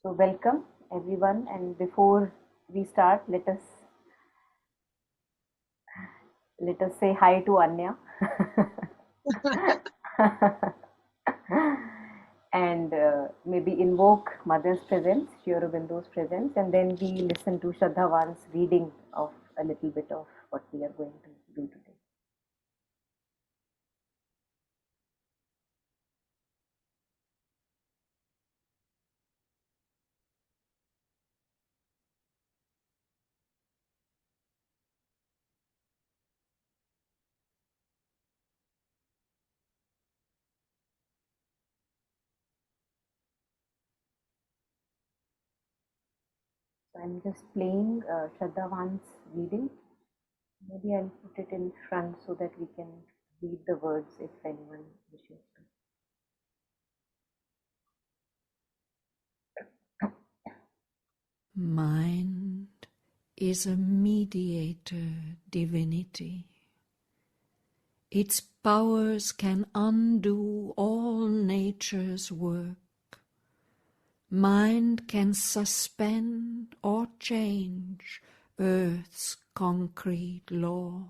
So welcome everyone, and before we start, let us say hi to Anya and maybe invoke Mother's presence, Sri Aurobindo's presence, and then we listen to Shraddhavan's reading of a little bit of what we are going to do today. So I'm just playing Shraddhavan's reading. Maybe I'll put it in front so that we can read the words if anyone wishes to. Mind is a mediator divinity. Its powers can undo all nature's work. Mind can suspend or change earth's concrete law.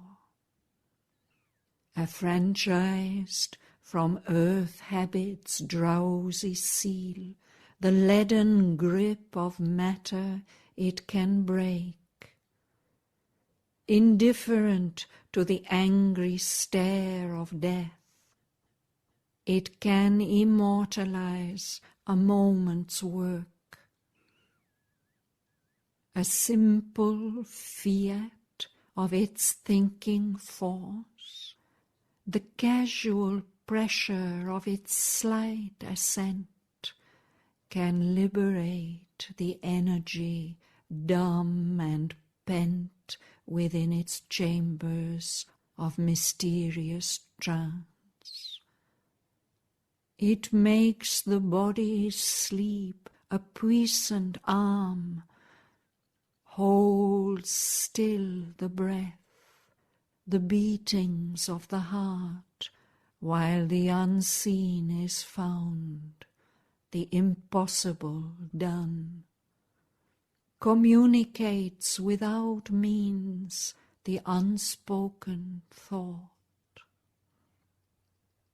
Affranchised from earth habit's drowsy seal, the leaden grip of matter it can break. Indifferent to the angry stare of death, it can immortalise a moment's work. A simple fiat of its thinking force, the casual pressure of its slight assent, can liberate the energy dumb and pent within its chambers of mysterious trance. It makes the body's sleep a puissant arm, holds still the breath, the beatings of the heart, while the unseen is found, the impossible done. Communicates without means the unspoken thought.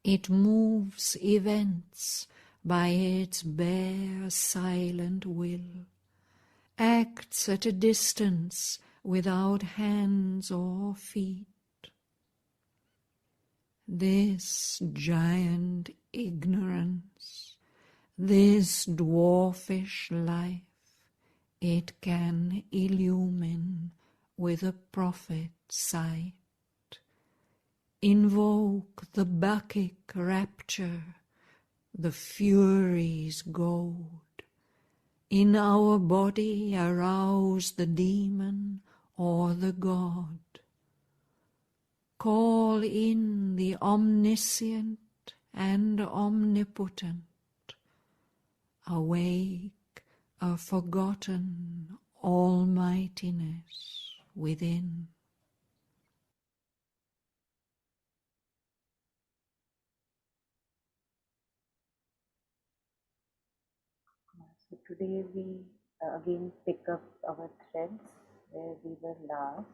It moves events by its bare silent will, acts at a distance without hands or feet. This giant ignorance, this dwarfish life, it can illumine with a prophet sight, invoke the Bacchic rapture, the Furies' goad, in our body arouse the demon or the god, call in the omniscient and omnipotent, awake a forgotten almightiness within. So today we again pick up our threads where we were last.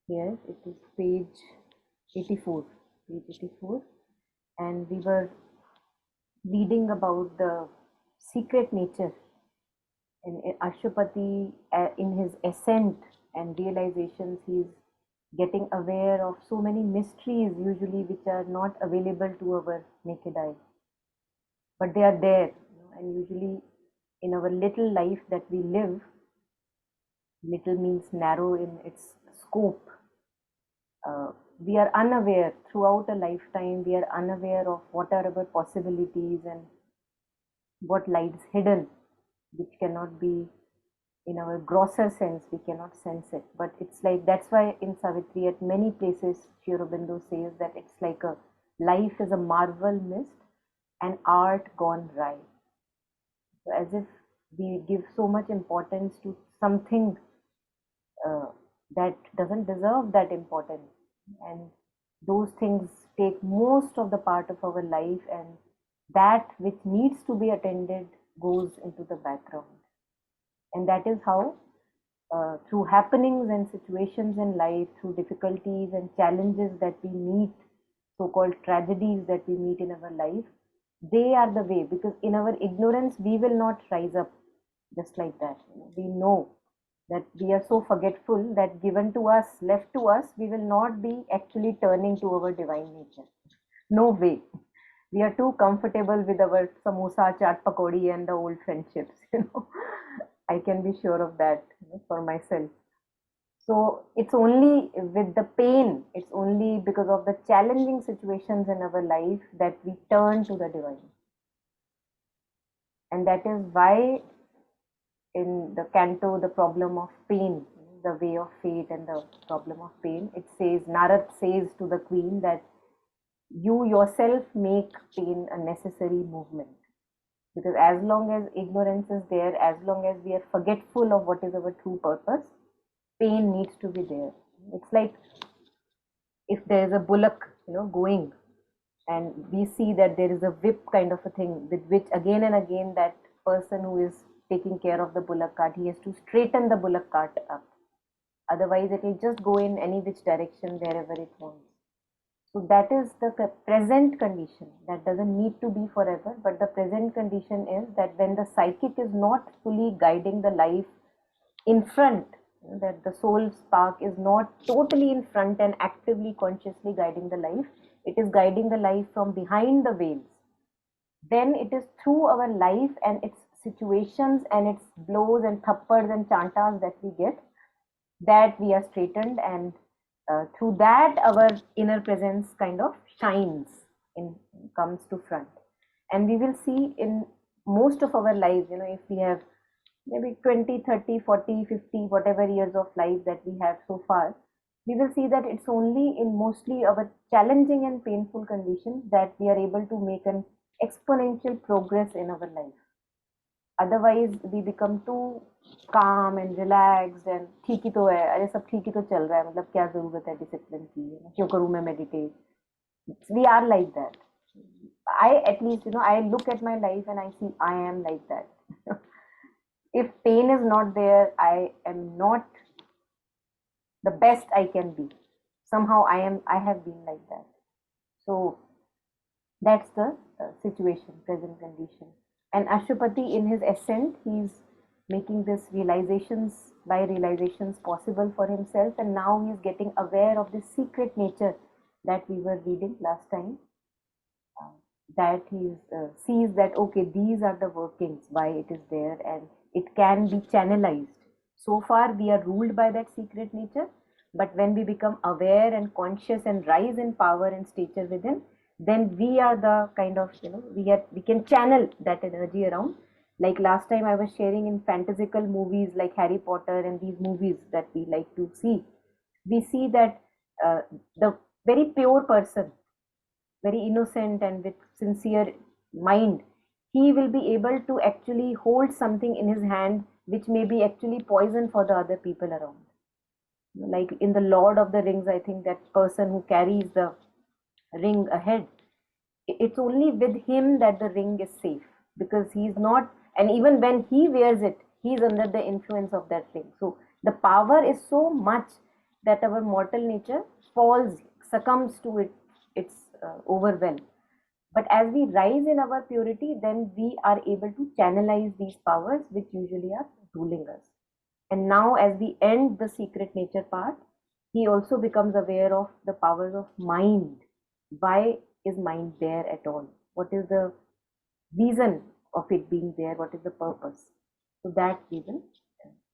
Here it is page 84, and we were reading about the secret nature in Ashwapati in his ascent and realizations. He's getting aware of so many mysteries usually which are not available to our naked eye, but they are there, and usually in our little life that we live, little means narrow in its scope. We are unaware throughout a lifetime, we are unaware of what are our possibilities and what lies hidden, which cannot be in our grosser sense, we cannot sense it. But it's like that's why in Savitri, at many places, Sri Aurobindo says that it's like a life is a marvel mist and art gone wry. So as if we give so much importance to something uh, that doesn't deserve that importance, and those things take most of the part of our life, and that which needs to be attended goes into the background. And that is how, through happenings and situations in life, through difficulties and challenges that we meet, so called tragedies that we meet in our life, they are the way. Because in our ignorance, we will not rise up just like that. We know that we are so forgetful that given to us, left to us, we will not be actually turning to our divine nature. No way. We are too comfortable with our samosa, chaat pakodi, and the old friendships. I can be sure of that, for myself. So it's only with the pain, it's only because of the challenging situations in our life that we turn to the divine. And that is why in the Canto, the problem of pain, the way of fate and the problem of pain, it says, Narad says to the queen that you yourself make pain a necessary movement. Because as long as ignorance is there, as long as we are forgetful of what is our true purpose, pain needs to be there. It's like if there is a bullock, going, and we see that there is a whip kind of a thing with which again and again that person who is taking care of the bullock cart, he has to straighten the bullock cart up. Otherwise, it will just go in any which direction wherever it wants. So that is the present condition. That doesn't need to be forever, but the present condition is that when the psychic is not fully guiding the life in front, that the soul spark is not totally in front and actively, consciously guiding the life, it is guiding the life from behind the veils. Then it is through our life and its situations and its blows and thappads and chantas that we get, that we are straightened, and through that our inner presence kind of shines in, comes to front. And we will see in most of our lives, if we have maybe 20, 30, 40, 50, whatever years of life that we have so far, we will see that it's only in mostly our challenging and painful conditions that we are able to make an exponential progress in our life. Otherwise we become too calm and relaxed and ठीक ही तो है, अरे सब ठीक ही तो चल रहा है, मतलब क्या जरूरत है डिसिप्लिन की, क्यों करूं मैं meditate. We are like that. I, at least, I look at my life and I see I am like that. If pain is not there, I am not the best I can be. Somehow I have been like that. So that's the situation, present condition. And Ashwapati, in his ascent, he's making this realizations by realizations possible for himself, and now he's getting aware of this secret nature that we were reading last time. That he sees that, okay, these are the workings, why it is there, and it can be channelized. So far we are ruled by that secret nature, but when we become aware and conscious and rise in power and stature within, then we are the kind of, we can channel that energy around. Like last time I was sharing, in fantastical movies like Harry Potter and these movies that we like to see, we see that the very pure person, very innocent and with sincere mind, he will be able to actually hold something in his hand which may be actually poison for the other people around. Like in the Lord of the Rings, I think that person who carries the ring ahead, it's only with him that the ring is safe, because he's not, and even when he wears it, he's under the influence of that ring. So the power is so much that our mortal nature falls, succumbs to it, its overwhelm. But as we rise in our purity, then we are able to channelize these powers which usually are ruling us. And now, as we end the secret nature part, he also becomes aware of the powers of mind. Why is mind there at all? What is the reason of it being there? What is the purpose? So that we will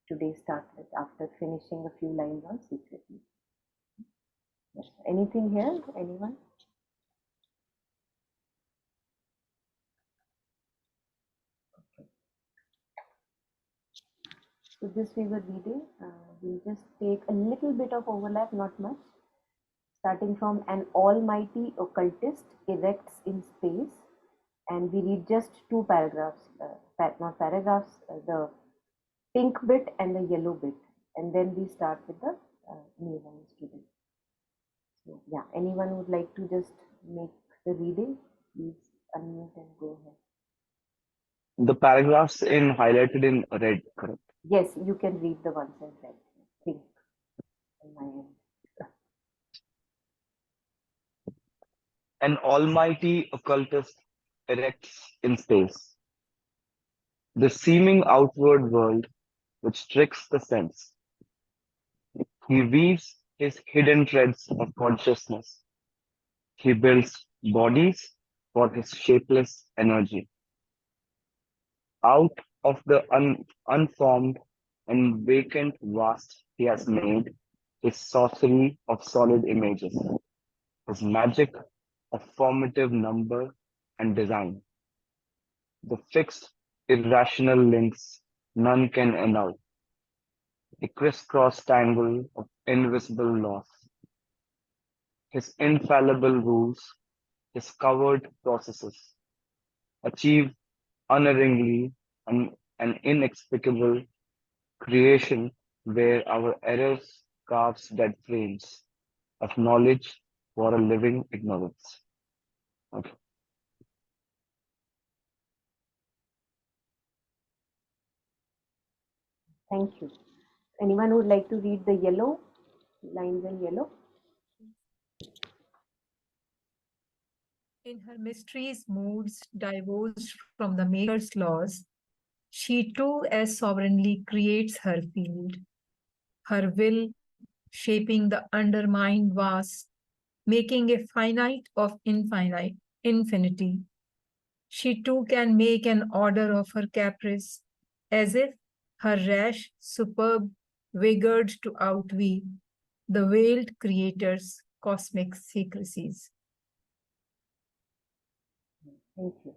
today start with, after finishing a few lines on secret nature. Yes. Anything here? Anyone? So this we were reading. We'll just take a little bit of overlap, not much. Starting from, an almighty occultist erects in space, and we read just two paragraphs, not paragraphs, the pink bit and the yellow bit, and then we start with the new ones today. So yeah, anyone would like to just make the reading, please unmute and go The paragraphs in highlighted in red, correct? Yes, you can read the ones in red. Pink in my end. An almighty occultist erects in space the seeming outward world which tricks the sense. He weaves his hidden threads of consciousness. He builds bodies for his shapeless energy. Out of the unformed and vacant vast he has made his sorcery of solid images, his magic of formative number and design, the fixed irrational links none can annul, a crisscross tangle of invisible laws, his infallible rules, his covered processes, achieve unerringly an inexplicable creation where our errors carves dead frames of knowledge for a living ignorance. Okay. Thank you. Anyone would like to read the yellow lines in yellow? In her mysteries, moods divorced from the maker's laws, she too as sovereignly creates her field, her will shaping the undermined vast, making a finite of infinite infinity. She too can make an order of her caprice, as if her rash superb vigored to outweave the veiled creator's cosmic secrecies. Thank you.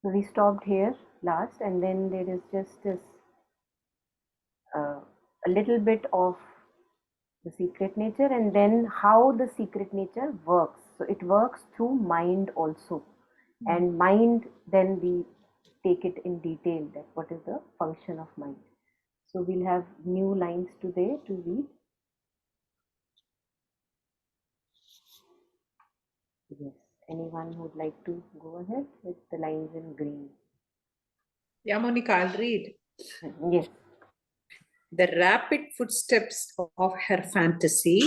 So we stopped here last, and then there is just this a little bit of the secret nature, and then how the secret nature works. So it works through mind also, and mind, then we take it in detail that what is the function of mind. So we'll have new lines today to read. Yes, anyone who would like to go ahead with the lines in green? Yeah, Monica, I'll read. Yes. The rapid footsteps of her fantasy,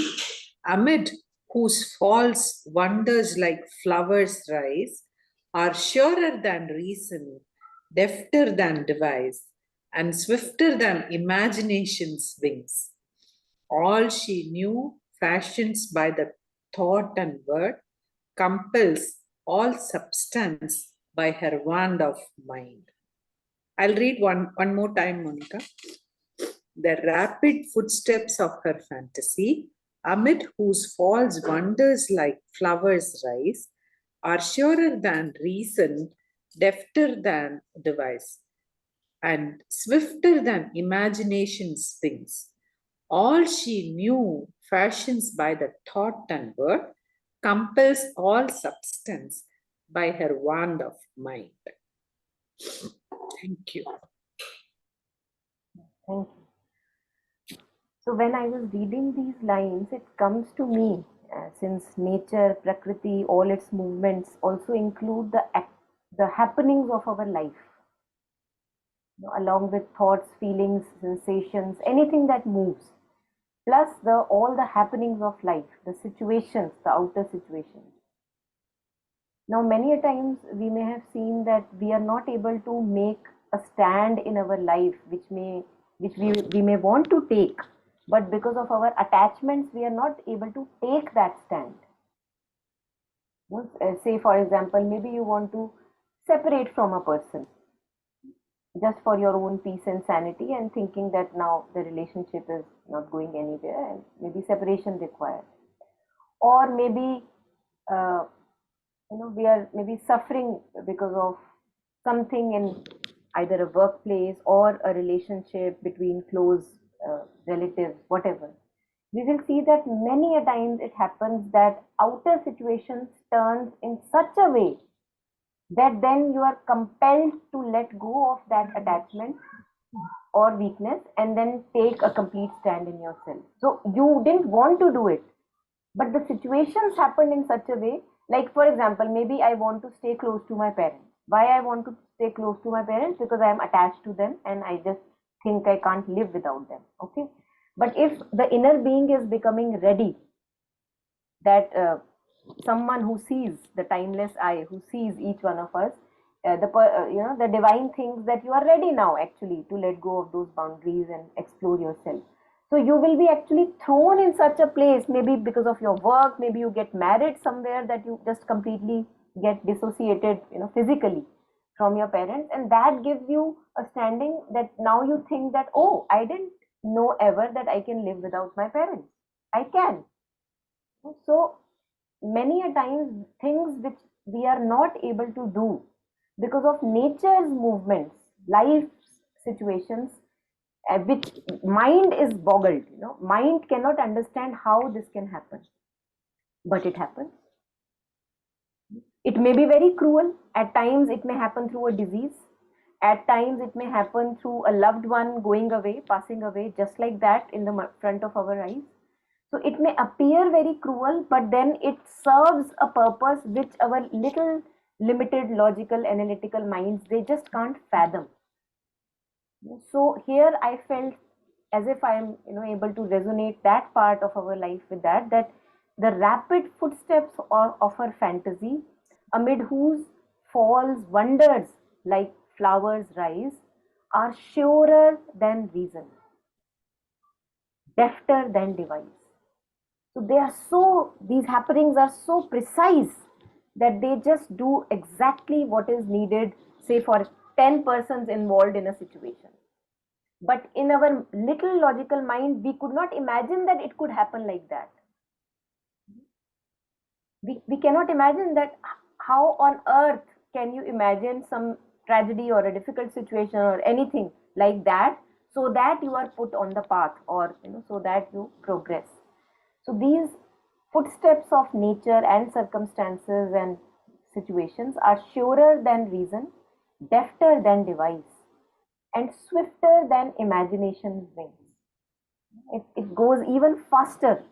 amid whose false wonders like flowers rise, are surer than reason, defter than device, and swifter than imagination's wings. All she knew fashions by the thought and word, compels all substance by her wand of mind. I'll read one more time, Monica. The rapid footsteps of her fantasy, amid whose false wonders like flowers rise, are surer than reason, defter than device, and swifter than imagination's wings. All she knew fashions by the thought and word, compels all substance by her wand of mind. Thank you. Thank you. So when I was reading these lines, it comes to me, since nature, Prakriti, all its movements also include the happenings of our life, along with thoughts, feelings, sensations, anything that moves, plus all the happenings of life, the situations, the outer situations. Now, many a times we may have seen that we are not able to make a stand in our life, which we may want to take, but because of our attachments, we are not able to take that stand. Say, for example, maybe you want to separate from a person just for your own peace and sanity, and thinking that now the relationship is not going anywhere and maybe separation required. Or maybe we are maybe suffering because of something in either a workplace or a relationship between close relatives, whatever. We will see that many a times it happens that outer situations turns in such a way that then you are compelled to let go of that attachment or weakness and then take a complete stand in yourself. So you didn't want to do it, but the situations happened in such a way, like for example, maybe I want to stay close to my parents. Why I want to stay close to my parents? Because I am attached to them and I just think I can't live without them. Okay. But if the inner being is becoming ready, that someone who sees the timeless eye, who sees each one of us, the divine thinks that you are ready now actually to let go of those boundaries and explore yourself. So you will be actually thrown in such a place, maybe because of your work, maybe you get married somewhere, that you just completely get dissociated, physically from your parents, and that gives you a standing that now you think that, oh, I didn't know ever that I can live without my parents. I can. So many a times things which we are not able to do because of nature's movements, life situations, which mind is boggled. Mind cannot understand how this can happen, but it happens. It may be very cruel. At times it may happen through a disease. At times it may happen through a loved one going away, passing away, just like that in the front of our eyes. So it may appear very cruel, but then it serves a purpose which our little limited logical analytical minds, they just can't fathom. So here I felt as if I am able to resonate that part of our life with that the rapid footsteps of her fantasy, amid whose falls wonders like flowers rise, are surer than reason, defter than device. So these happenings are so precise that they just do exactly what is needed, say for 10 persons involved in a situation. But in our little logical mind, we could not imagine that it could happen like that. We cannot imagine that. How on earth can you imagine some tragedy or a difficult situation or anything like that, so that you are put on the path, or so that you progress. So these footsteps of nature and circumstances and situations are surer than reason, defter than device, and swifter than imagination's wings. It goes even faster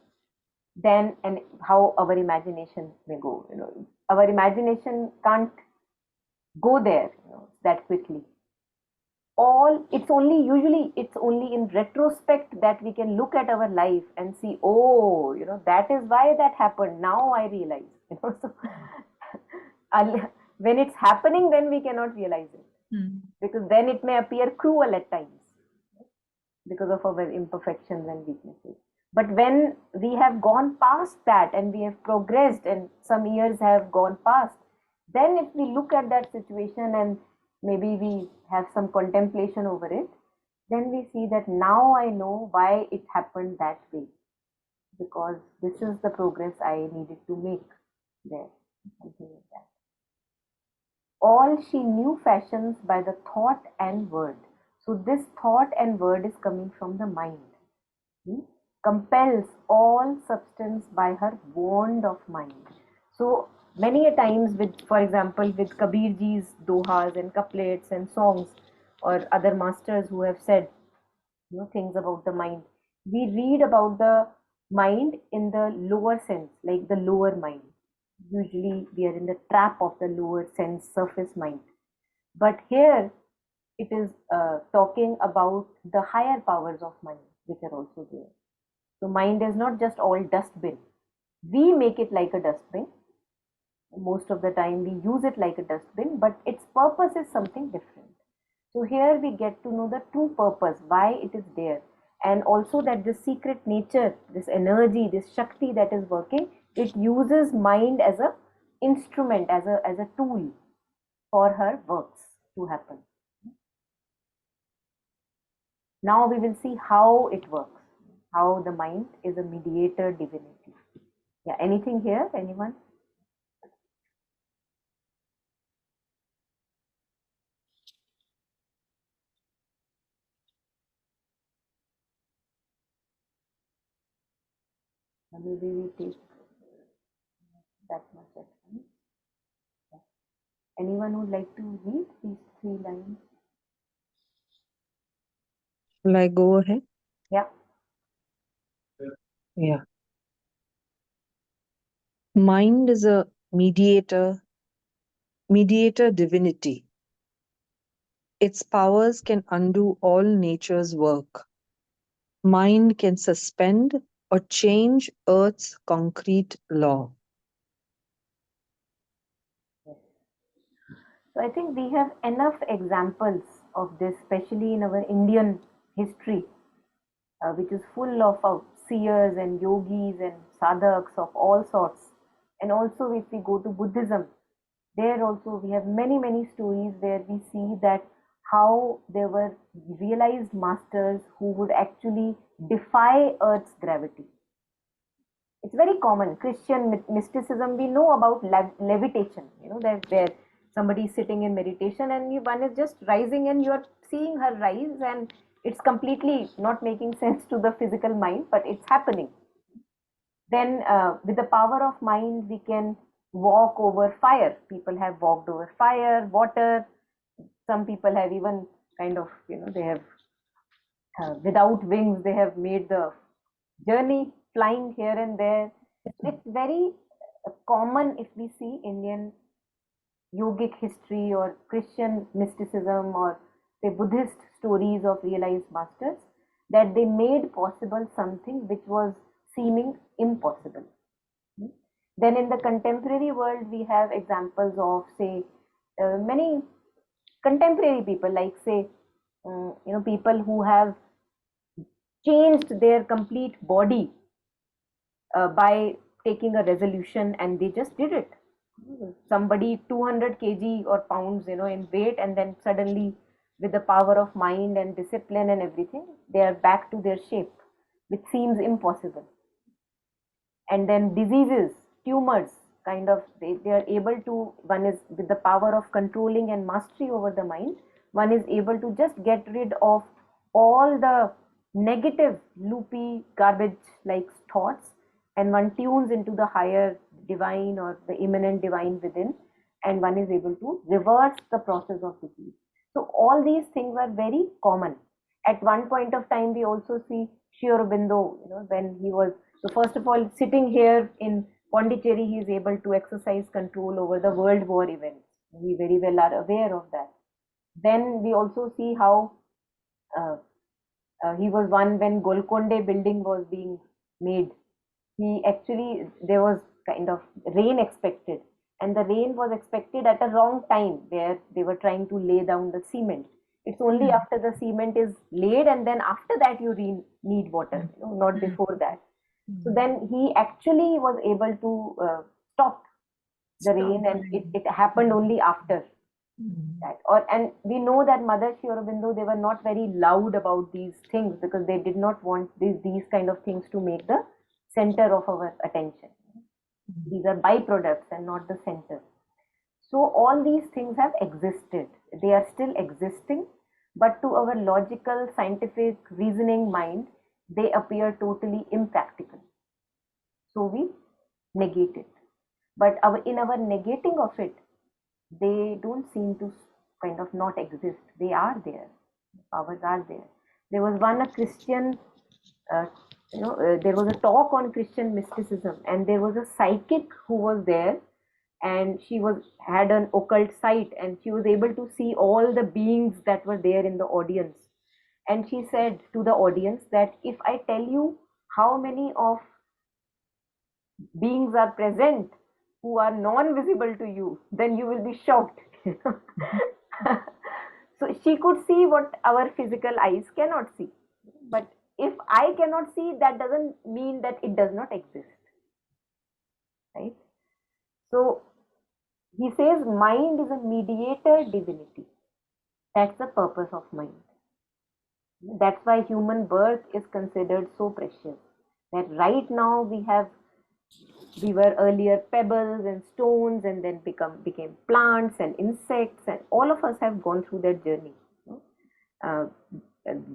than how our imagination may go. Our imagination can't go there that quickly. It's only in retrospect that we can look at our life and see, oh, that is why that happened. Now I realize. So when it's happening, then we cannot realize it, because then it may appear cruel at times because of our imperfections and weaknesses. But when we have gone past that and we have progressed and some years have gone past, then if we look at that situation and maybe we have some contemplation over it, then we see that now I know why it happened that way, because this is the progress I needed to make there, something like that. All she knew fashions by the thought and word. So this thought and word is coming from the mind. Compels all substance by her bond of mind. So many a times for example, with Kabirji's dohas and couplets and songs, or other masters who have said things about the mind, we read about the mind in the lower sense, like the lower mind. Usually we are in the trap of the lower sense surface mind. But here it is talking about the higher powers of mind which are also there. So mind is not just all dustbin. We make it like a dustbin. Most of the time we use it like a dustbin, but its purpose is something different. So here we get to know the true purpose, why it is there, and also that this secret nature, this energy, this Shakti that is working, it uses mind as a instrument, as a tool for her works to happen. Now we will see how it works, how the mind is a mediator divinity. Yeah, anything here? Anyone? Maybe we take that much at once. Anyone would like to read these 3 lines? Shall I go ahead? Yeah. Yeah. Mind is a mediator mediator divinity. Its powers can undo all nature's work. Mind can suspend or change Earth's concrete law. So I think we have enough examples of this, especially in our Indian history, which is full of seers and yogis and sadhaks of all sorts. And also, if we go to Buddhism, there also we have many, many stories where we see that how there were realized masters who would actually defy Earth's gravity. It's very common. Christian mysticism, we know about levitation, that where somebody is sitting in meditation and one is just rising and you're seeing her rise, and it's completely not making sense to the physical mind, but it's happening. Then with the power of mind, we can walk over fire. People have walked over fire, water. Some people have even kind of, they have without wings, they have made the journey flying here and there. It's very common if we see Indian yogic history or Christian mysticism or say Buddhist stories of realized masters, that they made possible something which was seeming impossible. Then in the contemporary world, we have examples of say many contemporary people, like say people who have changed their complete body by taking a resolution, and they just did it. Somebody 200 kg or pounds in weight, and then suddenly with the power of mind and discipline and everything, they are back to their shape, which seems impossible. And then diseases, tumors, kind of they are able to, one is with the power of controlling and mastery over the mind, one is able to just get rid of all the negative loopy garbage like thoughts, and one tunes into the higher divine or the immanent divine within, and one is able to reverse the process of disease. So all these things are very common. At one point of time, we also see Sri Aurobindo, when he was, so first of all, sitting here in Pondicherry, he is able to exercise control over the World War events. We very well are aware of that. Then we also see how he was one when Golconda building was being made. He actually, there was kind of rain expected, and the rain was expected at a wrong time where they were trying to lay down the cement. It's only after the cement is laid, and then after that you need water, not before that. So then he actually was able to stop the rain, and it happened only after that. And we know that Mother Sri Aurobindo, they were not very loud about these things because they did not want these kind of things to make the center of our attention. These are byproducts and not the center. So all these things have existed. They are still existing, but to our logical, scientific, reasoning mind, they appear totally impractical. So we negate it. But in our negating of it, they don't seem to kind of not exist. They are there. Powers are there. There was one a Christian, there was a talk on Christian mysticism, and there was a psychic who was there, and she had an occult sight, and she was able to see all the beings that were there in the audience. And she said to the audience that if I tell you how many of beings are present who are non-visible to you, then you will be shocked. So she could see what our physical eyes cannot see. But if I cannot see, that doesn't mean that it does not exist. Right? So he says mind is a mediator divinity. That's the purpose of mind. That's why human birth is considered so precious. That right now we were earlier pebbles and stones, and then became plants and insects, and all of us have gone through that journey.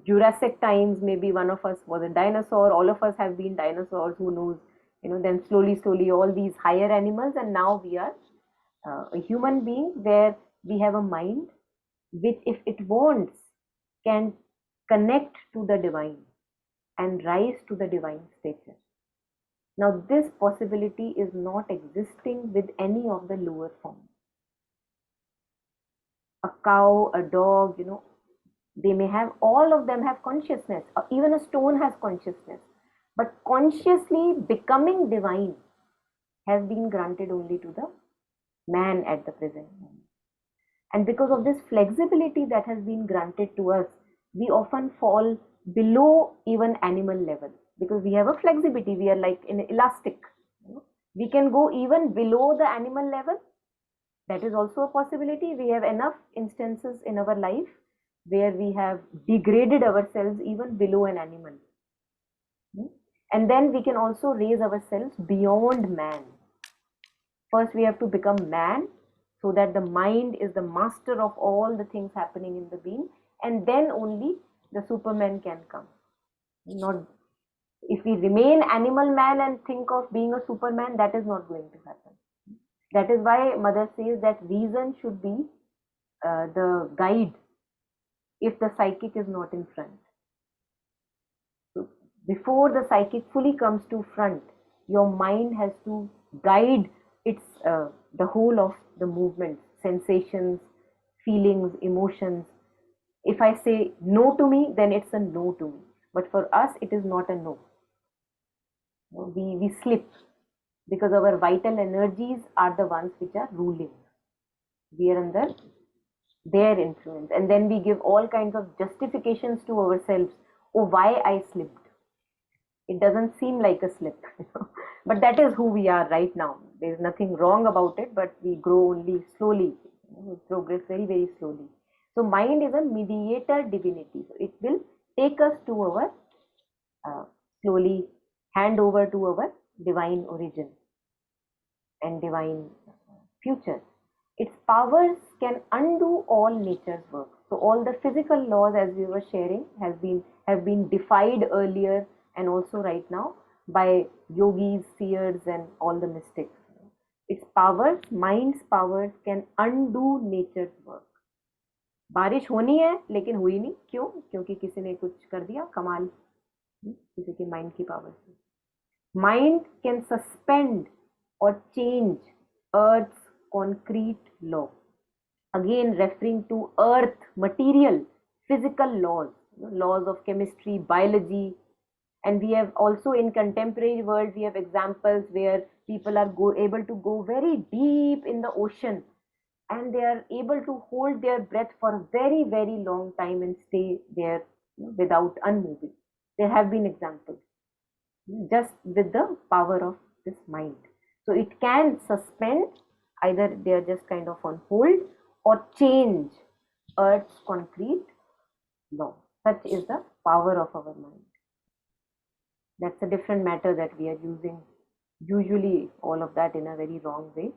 Jurassic times, maybe one of us was a dinosaur, all of us have been dinosaurs, who knows, then slowly all these higher animals, and now we are a human being where we have a mind which, if it wants, can connect to the divine and rise to the divine stature. Now, this possibility is not existing with any of the lower forms. A cow, a dog, they may have, all of them have consciousness. Even a stone has consciousness. But consciously becoming divine has been granted only to the man at the present moment. And because of this flexibility that has been granted to us, we often fall below even animal level, because we have a flexibility. We are like an elastic. We can go even below the animal level. That is also a possibility. We have enough instances in our life where we have degraded ourselves even below an animal. And then we can also raise ourselves beyond man. First, we have to become man, so that the mind is the master of all the things happening in the being, and then only the Superman can come. Not if we remain animal man and think of being a Superman, that is not going to happen. That is why Mother says that reason should be the guide if the psychic is not in front. So before the psychic fully comes to front, your mind has to guide its the whole of the movements, sensations, feelings, emotions. If I say no to me, then it's a no to me. But for us, it is not a no. We slip, because our vital energies are the ones which are ruling. We are under their influence, and then we give all kinds of justifications to ourselves. Oh, why I slipped? It doesn't seem like a slip, but that is who we are right now. There is nothing wrong about it, but we grow only slowly. We progress very, very slowly. So mind is a mediator divinity. So it will take us to our slowly hand over to our divine origin and divine future. Its powers can undo all nature's work. So all the physical laws, as we were sharing, have been defied earlier and also right now by yogis, seers, and all the mystics. Its powers, mind's powers, can undo nature's work. बारिश होनी है लेकिन हुई नहीं, क्यों? क्योंकि किसी ने कुछ कर दिया कमाल, किसी के माइंड की पावर से. Mind can suspend or change Earth's concrete law. Again, referring to Earth, material, physical laws, laws of chemistry, biology. And we have also in contemporary world, we have examples where people are able to go very deep in the ocean, and they are able to hold their breath for a very, very long time and stay there without unmoving. There have been examples just with the power of this mind. So it can suspend, either they are just kind of on hold, or change Earth's concrete law. Such is the power of our mind. That's a different matter that we are using usually all of that in a very wrong way.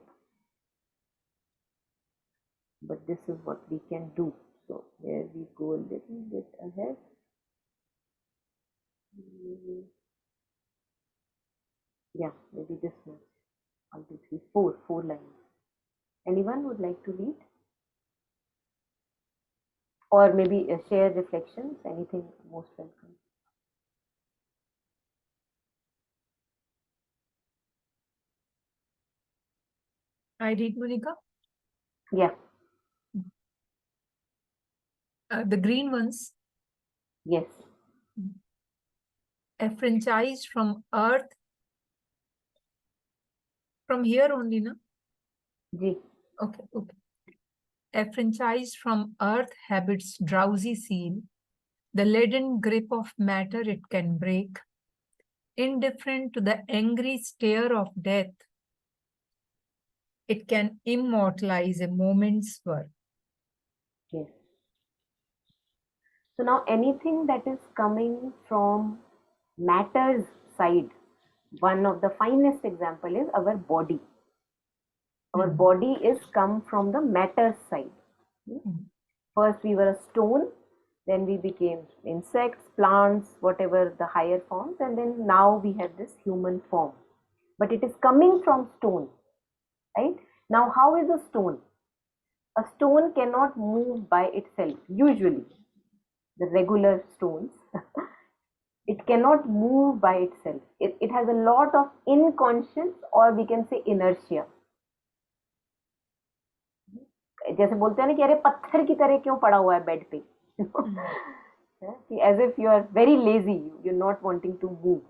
But this is what we can do. So here we go a little bit ahead. Yeah, maybe this much. 1, 2, 3, 4 lines. Anyone would like to read? Or maybe share reflections, anything, most welcome. I read, Monica. Yeah. The green ones. Yes. Affranchised from earth. From here only, no? Ji. Okay. Affranchised from earth habits drowsy seal, the leaden grip of matter it can break. Indifferent to the angry stare of death, it can immortalize a moment's work. Yes. So now anything that is coming from matter's side, one of the finest example is our body. Our body is come from the matter side. First we were a stone, then we became insects, plants, whatever the higher forms, and then now we have this human form. But it is coming from stone, right? Now how is a stone? A stone cannot move by itself, usually. The regular stones, it cannot move by itself. It has a lot of inconscious, or we can say inertia. जैसे बोलते हैं ना कि अरे पत्थर की तरह क्यों पड़ा हुआ है बेड पे, कि as if you are very lazy, you're not wanting to move.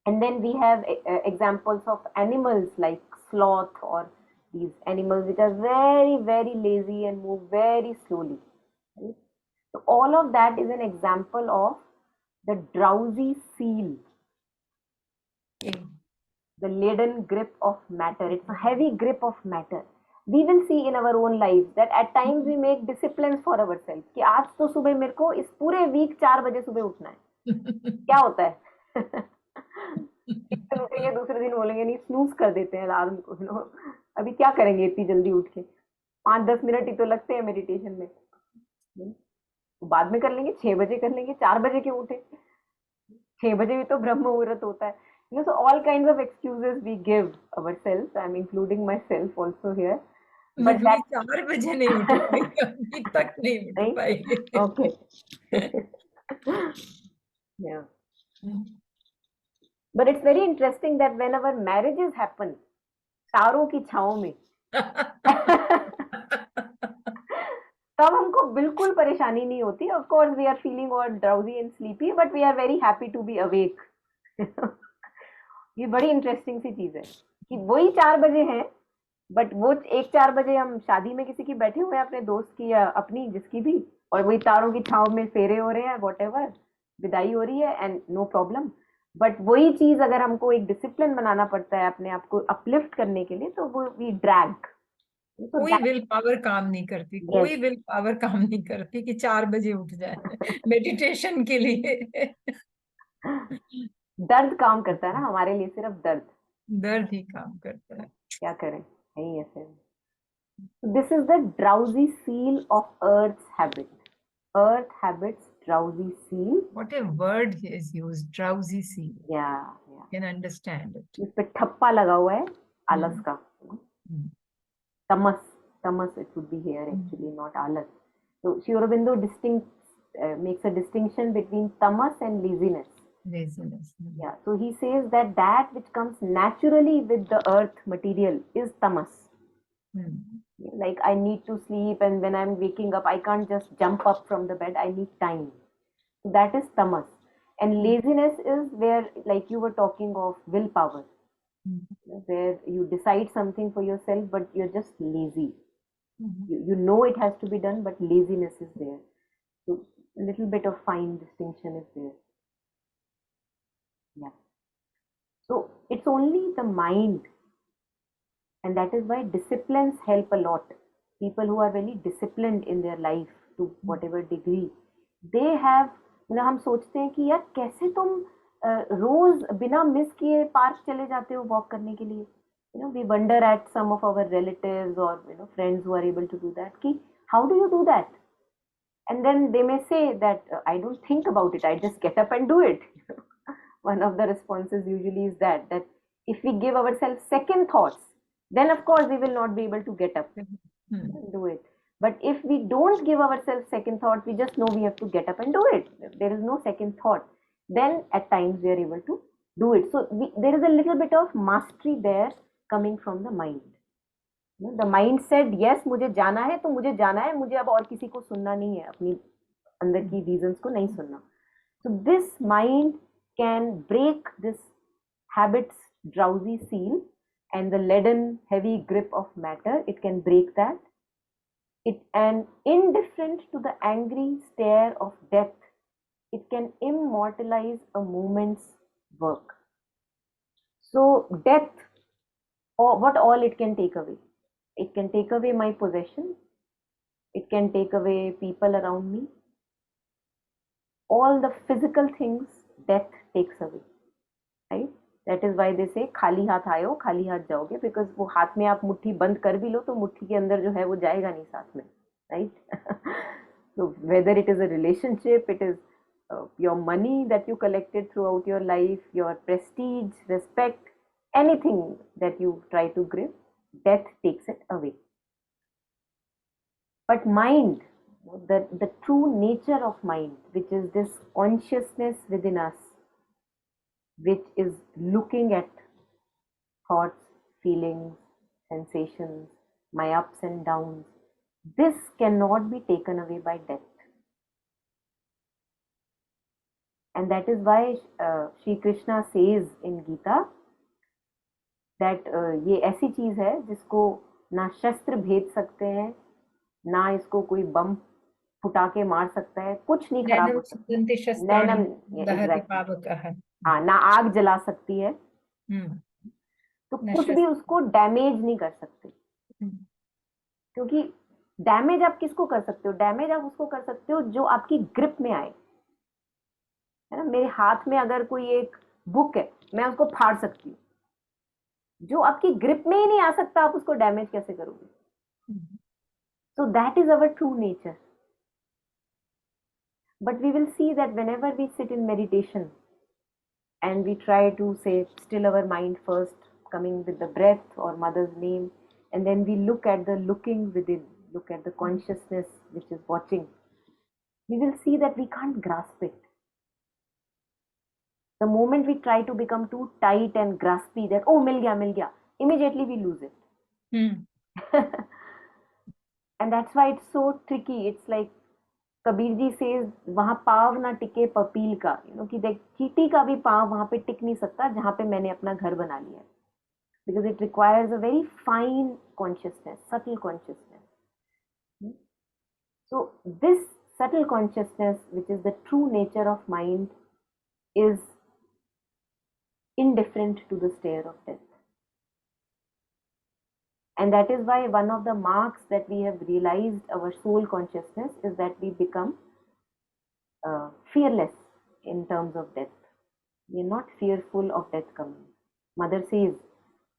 And then we have examples of animals like sloth, or these animals which are very, very lazy and move very slowly. Right? So all of that is an example of the drowsy seal, Okay. the leaden grip of matter. It's a heavy grip of matter. We will see in our own lives that at times we make disciplines for ourselves कि आज तो सुबह मेरे को इस पूरे week 4 बजे सुबह उठना है. क्या होता है? एक दिन उठेंगे, दूसरे दिन बोलेंगे नहीं, स्नूज कर देते हैं अलार्म को. अभी क्या करेंगे इतनी जल्दी उठ के, 5-10 मिनट ही तो लगते हैं मेडिटेशन में. बाद में कर लेंगे, 6 बजे कर लेंगे, 4 बजे क्यों उठे, 6 बजे भी तो ब्रह्म मुहूर्त होता है. So all kinds of excuses we give ourselves. I'm including myself also here. But that 4 बजे नहीं उठ पाएंगे, अभी तक नहीं उठ पाएंगे. Okay. Yeah. But it's very interesting that when our marriages happen, तारों की छाओं में, तब हमको बिल्कुल परेशानी नहीं होती. Of course, we are feeling all drowsy and sleepy, but we are very happy to be awake. ये बड़ी इंटरेस्टिंग सी चीज है कि वही 4 बजे है, बट वो 1-4 बजे हम शादी में किसी की बैठे हुए हैं, अपने दोस्त की या अपनी जिसकी भी, और वही तारों की छाव में फेरे हो रहे हैं, व्हाटएवर, विदाई हो रही है, एंड नो प्रॉब्लम. बट वही चीज अगर हमको एक डिसिप्लिन बनाना पड़ता है अपने आप को अपलिफ्ट करने के लिए, तो वो वी ड्रैग. कोई विल पावर काम नहीं करती, कोई विल पावर काम नहीं करती कि 4 बजे उठ जाए मेडिटेशन के लिए. दर्द काम करता है ना हमारे लिए, सिर्फ दर्द ही काम करता है. क्या करें, यही ऐसे. This is the drowsy seal of Earth's habit. Earth habits drowsy seal. What a word is used, drowsy seal. Yeah. Can understand it. इस पे ठप्पा लगा हुआ है आलस का. Tamas it would be here actually, not alas. So Sri Aurobindo makes a distinction between tamas and laziness. Yeah. So he says that which comes naturally with the earth material is tamas. Like I need to sleep, and when I'm waking up, I can't just jump up from the bed. I need time. So that is tamas. And laziness is where, like you were talking of, willpower, where you decide something for yourself, but you're just lazy. You know it has to be done, but laziness is there. So a little bit of fine distinction is there. Yeah. So it's only the mind, and that is why disciplines help a lot. People who are very disciplined in their life to whatever degree, they have, हम सोचते हैं कि यार कैसे तुम रोज बिना miss किए park चले जाते हो वॉक करने के लिए. We wonder at some of our relatives or friends who are able to do that. Ki, how do you do that? And then they may say that I don't think about it. I just get up and do it. One of the responses usually is that if we give ourselves second thoughts, then of course we will not be able to get up and do it. But if we don't give ourselves second thoughts, we just know we have to get up and do it. There is no second thought. Then at times we are able to do it. So there is a little bit of mastery there coming from the mind. The mind said, yes, मुझे जाना है तो मुझे जाना है, मुझे अब और किसी को सुनना नहीं है, अपनी अंदर की reasons को नहीं सुनना. So this mind can break this habit's drowsy seal and the leaden heavy grip of matter. It can break that. And indifferent to the angry stare of death, it can immortalize a moment's work. So death, what all it can take away? It can take away my possessions. It can take away people around me. All the physical things death takes away, right? That is why they say खाली हाथ आए हो खाली हाथ जाओगे, because वो हाथ में आप मुट्ठी बंद कर भी लो तो मुट्ठी के अंदर जो है वो जाएगा नहीं साथ में, right? So whether it is a relationship, it is your money that you collected throughout your life, your prestige, respect, anything that you try to grip, death takes it away. But mind, the true nature of mind, which is this consciousness within us, which is looking at thoughts, feelings, sensations, my ups and downs. This cannot be taken away by death. And that is why Shri Krishna says in Gita that ये ऐसी चीज है जिसको ना शस्त्र भेद सकते हैं, ना इसको कोई बम फुटा के मार सकता है, कुछ नहीं खराब हो सकता। नैनम, exactly. हाँ, ना आग जला सकती है, तो कुछ भी उसको डैमेज नहीं कर सकते। क्योंकि डैमेज आप किसको कर सकते हो? डैमेज आप उसको कर सकते हो जो आपकी ग्रिप में आए, है ना। मेरे हाथ में अगर कोई एक बुक है, मैं उसको फाड़ सकती हूँ। जो आपकी ग्रिप में ही नहीं आ सकता, आप उसको डैमेज कैसे करोगे? So that is our true nature. But we will see that whenever we sit in meditation and we try to say still our mind first, coming with the breath or mother's name, and then we look at the looking within, look at the consciousness which is watching, we will see that we can't grasp it. The moment we try to become too tight and graspy that, oh, mil gaya, immediately we lose it. And that's why it's so tricky. It's like Kabir ji says, वहां पाव ना टिके पपील का, कि देख चींटी का भी पाव वहां पे टिक नहीं सकता जहां पे मैंने अपना घर बना लिया, because it requires a very fine consciousness, subtle consciousness. So this subtle consciousness, which is the true nature of mind, is indifferent to the stare of death. And that is why one of the marks that we have realized our soul consciousness is that we become fearless in terms of death. We are not fearful of death coming. Mother says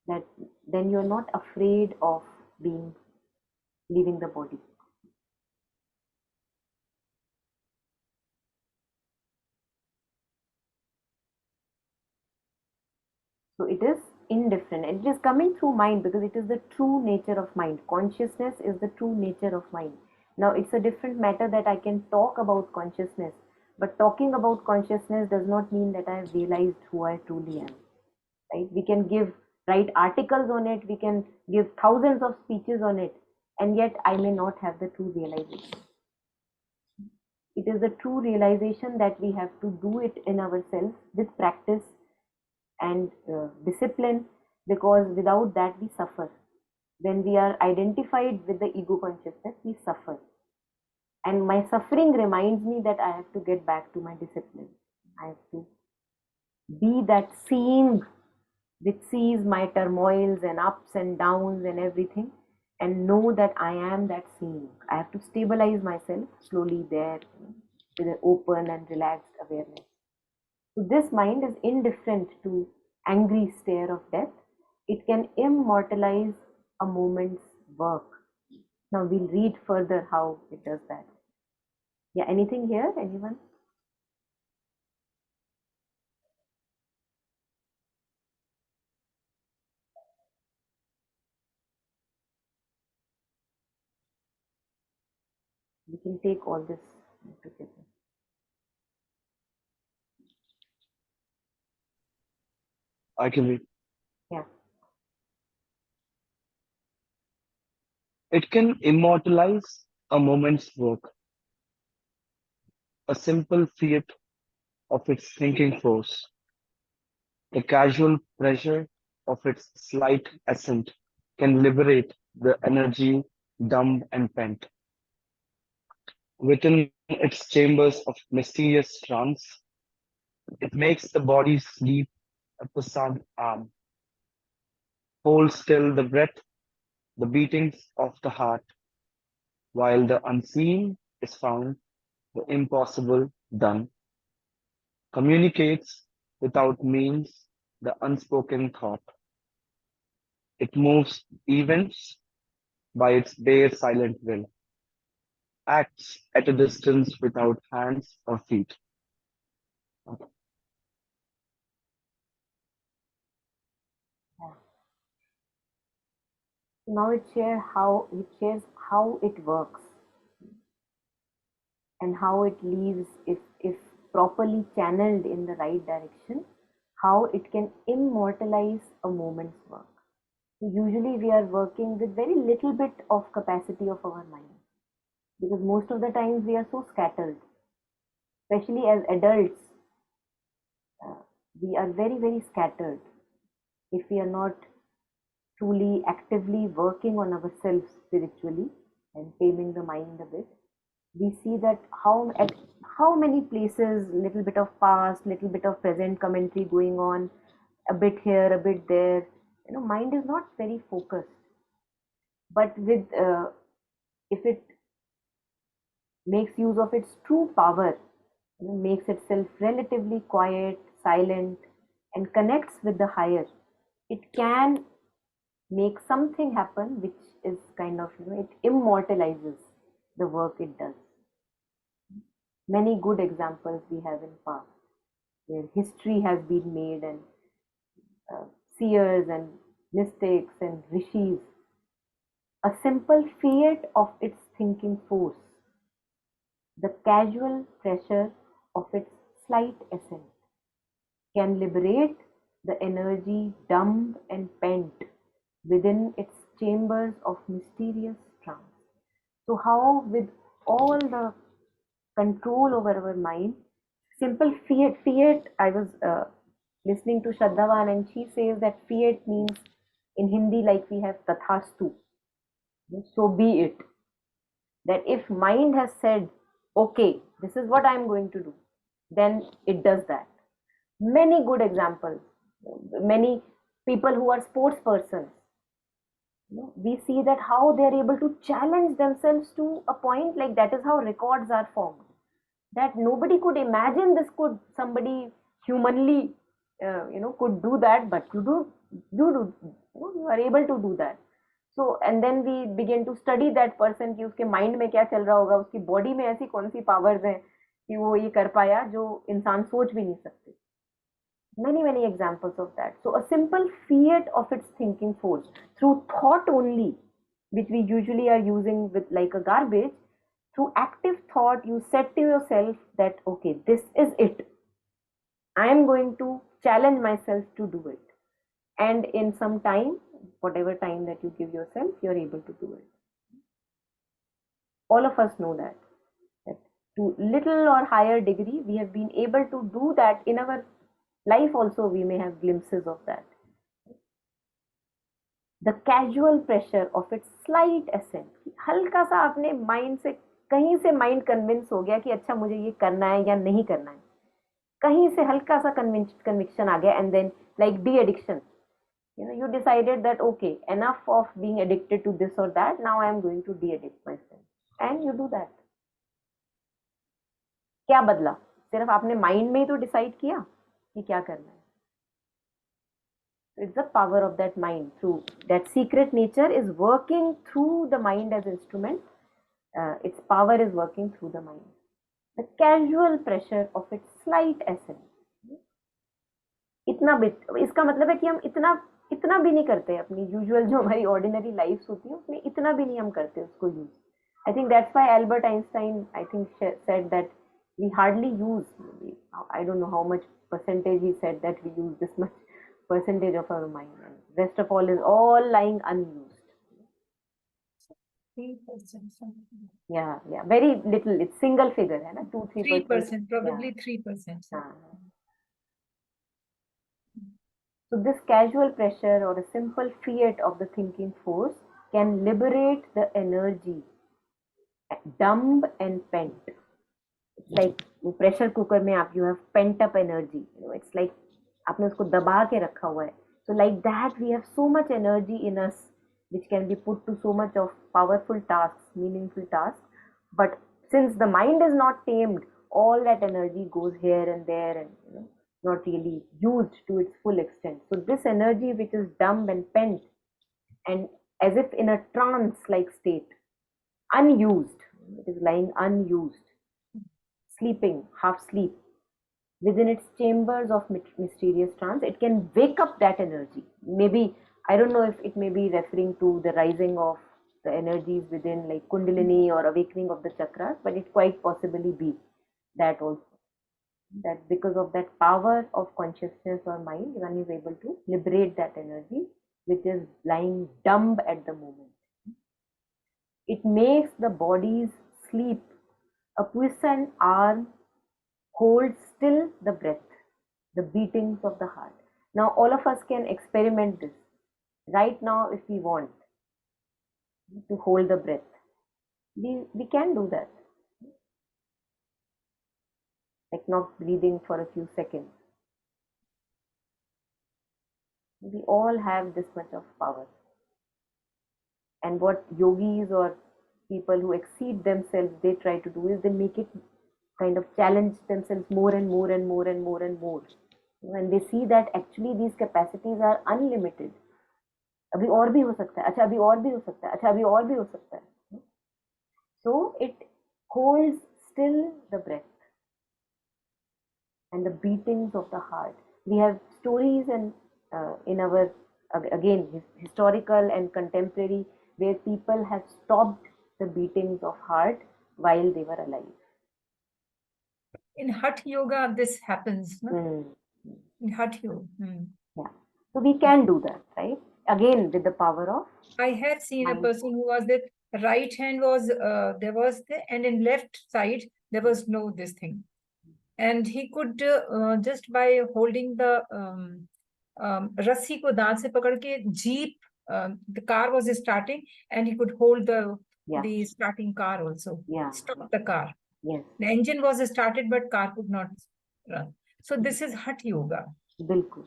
that then you are not afraid of leaving the body. So it is indifferent, and it is coming through mind because it is the true nature of mind. Consciousness is the true nature of mind. Now it's a different matter that I can talk about consciousness, but talking about consciousness does not mean that I have realized who I truly am. Right? We can write articles on it, we can give thousands of speeches on it, and yet I may not have the true realization. It is the true realization that we have to do it in ourselves with practice and discipline, because without that we suffer. When we are identified with the ego consciousness, we suffer. And my suffering reminds me that I have to get back to my discipline. I have to be that seeing which sees my turmoils and ups and downs and everything, and know that I am that seeing. I have to stabilize myself slowly there, with an open and relaxed awareness. So this mind is indifferent to angry stare of death. It can immortalize a moment's work. Now we'll read further how it does that. Yeah, anything here? Anyone? We can take all this together. I can read. Yeah. It can immortalize a moment's work, a simple fiat of its thinking force, the casual pressure of its slight assent can liberate the energy dumb and pent. Within its chambers of mysterious trance, it makes the body sleep a puissant arm, hold still the breath, the beatings of the heart, while the unseen is found, the impossible done, communicates without means the unspoken thought. It moves events by its bare silent will, acts at a distance without hands or feet. Now it shares how it works and how it leaves, if properly channeled in the right direction, how it can immortalize a moment's work. Usually we are working with very little bit of capacity of our mind, because most of the times we are so scattered, especially as adults. uh, we are very, very scattered if we are not truly actively working on ourselves spiritually and taming the mind a bit. We see that at how many places, little bit of past, little bit of present commentary going on, a bit here, a bit there. Mind is not very focused. But with if it makes use of its true power, makes itself relatively quiet, silent, and connects with the higher, it can make something happen which is kind of, it immortalizes the work it does. Many good examples we have in past where history has been made, and seers and mystics and rishis, a simple fiat of its thinking force, the casual pressure of its slight assent, can liberate the energy dumbed and pent within its chambers of mysterious trance. So, how with all the control over our mind, simple fiat, I was listening to Shraddhavan, and she says that fiat means in Hindi like we have tathastu, so be it. That if mind has said, okay, this is what I am going to do, then it does that. Many good examples, many people who are sports persons, we see that how they are able to challenge themselves to a point, like that is how records are formed, that nobody could imagine this could somebody humanly could do that, but you are able to do that. So and then we begin to study that person कि उसके mind में क्या चल रहा होगा, उसकी body में ऐसी कौन सी पावर्स हैं कि वो ये कर पाया जो इंसान सोच भी नहीं सकते. Many examples of that. So a simple fiat of its thinking force through thought only, which we usually are using with like a garbage, through active thought you said to yourself that okay, this is it, I am going to challenge myself to do it, and in some time, whatever time that you give yourself, you're able to do it. All of us know that to little or higher degree we have been able to do that in our life also. We may have glimpses of that. The casual pressure of its slight assent, हल्का सा अपने mind से कहीं से mind convince हो गया कि अच्छा मुझे ये करना है या नहीं करना है, कहीं से हल्का सा कन्विक्शन आ गया, and then like de addiction, you decided that okay, enough of being addicted to this or that, now I am going to de-addict myself, and you do that. क्या बदला? सिर्फ आपने माइंड में ही तो डिसाइड किया कि क्या करना है. It's the power of that mind, through that secret nature is working through the mind as instrument. Its power is working through the mind. The casual pressure of its slight essence. इतना भी, इसका मतलब है कि हम इतना भी नहीं करते अपनी यूजुअल जो हमारी ऑर्डिनरी लाइफ होती है उसमें इतना भी नहीं हम करते उसको use. I think that's why Albert Einstein, I think, said that we hardly use, I don't know how much percentage he said that we use this much percentage of our mind, and rest of all is all lying unused. 3%. Yeah, very little. It's single figure, है ना, 2-3%. 3%, probably 3%. So this casual pressure or a simple fiat of the thinking force can liberate the energy, dumb and pent. It's like pressure cooker में आप you have pent up energy. It's like आपने उसको दबा के रखा हुआ है. So like that we have so much energy in us which can be put to so much of powerful tasks, meaningful tasks. But since the mind is not tamed, all that energy goes here and there, and not really used to its full extent. So this energy which is dumb and pent and as if in a trance-like state, unused, it is lying unused, sleeping, half sleep, within its chambers of mysterious trance, it can wake up that energy. Maybe, I don't know if it may be referring to the rising of the energies within like Kundalini or awakening of the chakras, but it quite possibly be that also. That because of that power of consciousness or mind, one is able to liberate that energy which is lying dumb at the moment. It makes the body's sleep. A puissant arm holds still the breath, the beatings of the heart. Now, all of us can experiment this right now if we want to hold the breath. We can do that. Like not breathing for a few seconds. We all have this much of power. And what yogis or people who exceed themselves, they try to do is they make it kind of challenge themselves more and more and more and more and more. When they see that actually these capacities are unlimited. अभी और भी हो सकता है, अच्छा अभी और भी हो सकता है, अच्छा अभी और भी हो सकता है. So it holds still the breath and the beatings of the heart. We have stories and in our again historical and contemporary where people have stopped the beatings of heart while they were alive. In Hatha Yoga, this happens. No? In Hatha Yoga. Yeah. So we can do that, right? Again, with the power of. I have seen a person who was that right hand was there was the, and in left side there was no this thing, and he could just by holding the रस्सी को दांत से पकड़ के jeep the car was starting and he could hold the starting car also. Stop the car. Yes. The engine was started but car could not run. So this is Hatha Yoga. बिल्कुल.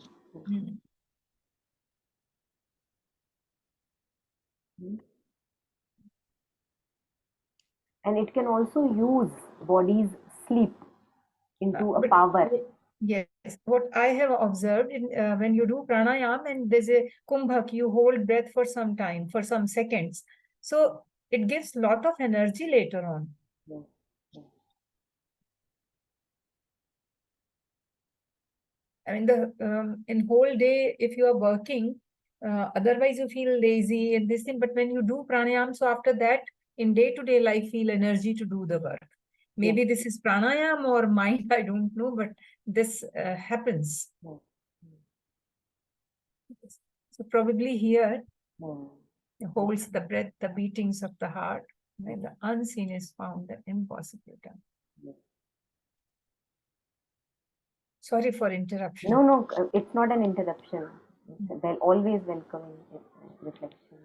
And it can also use body's sleep into a power. Yes, what I have observed in when you do pranayam and there's a kumbhak, you hold breath for some time, for some seconds. So it gives lot of energy later on. Yes. I mean, the in whole day, if you are working, otherwise you feel lazy and this thing. But when you do pranayam, so after that, in day-to-day life, feel energy to do the work. Maybe this is pranayam or mind, I don't know, but this happens. So probably here holds the breath, the beatings of the heart. When the unseen is found, the impossible done. Sorry for interruption. No, it's not an interruption. They'll always welcome reflection.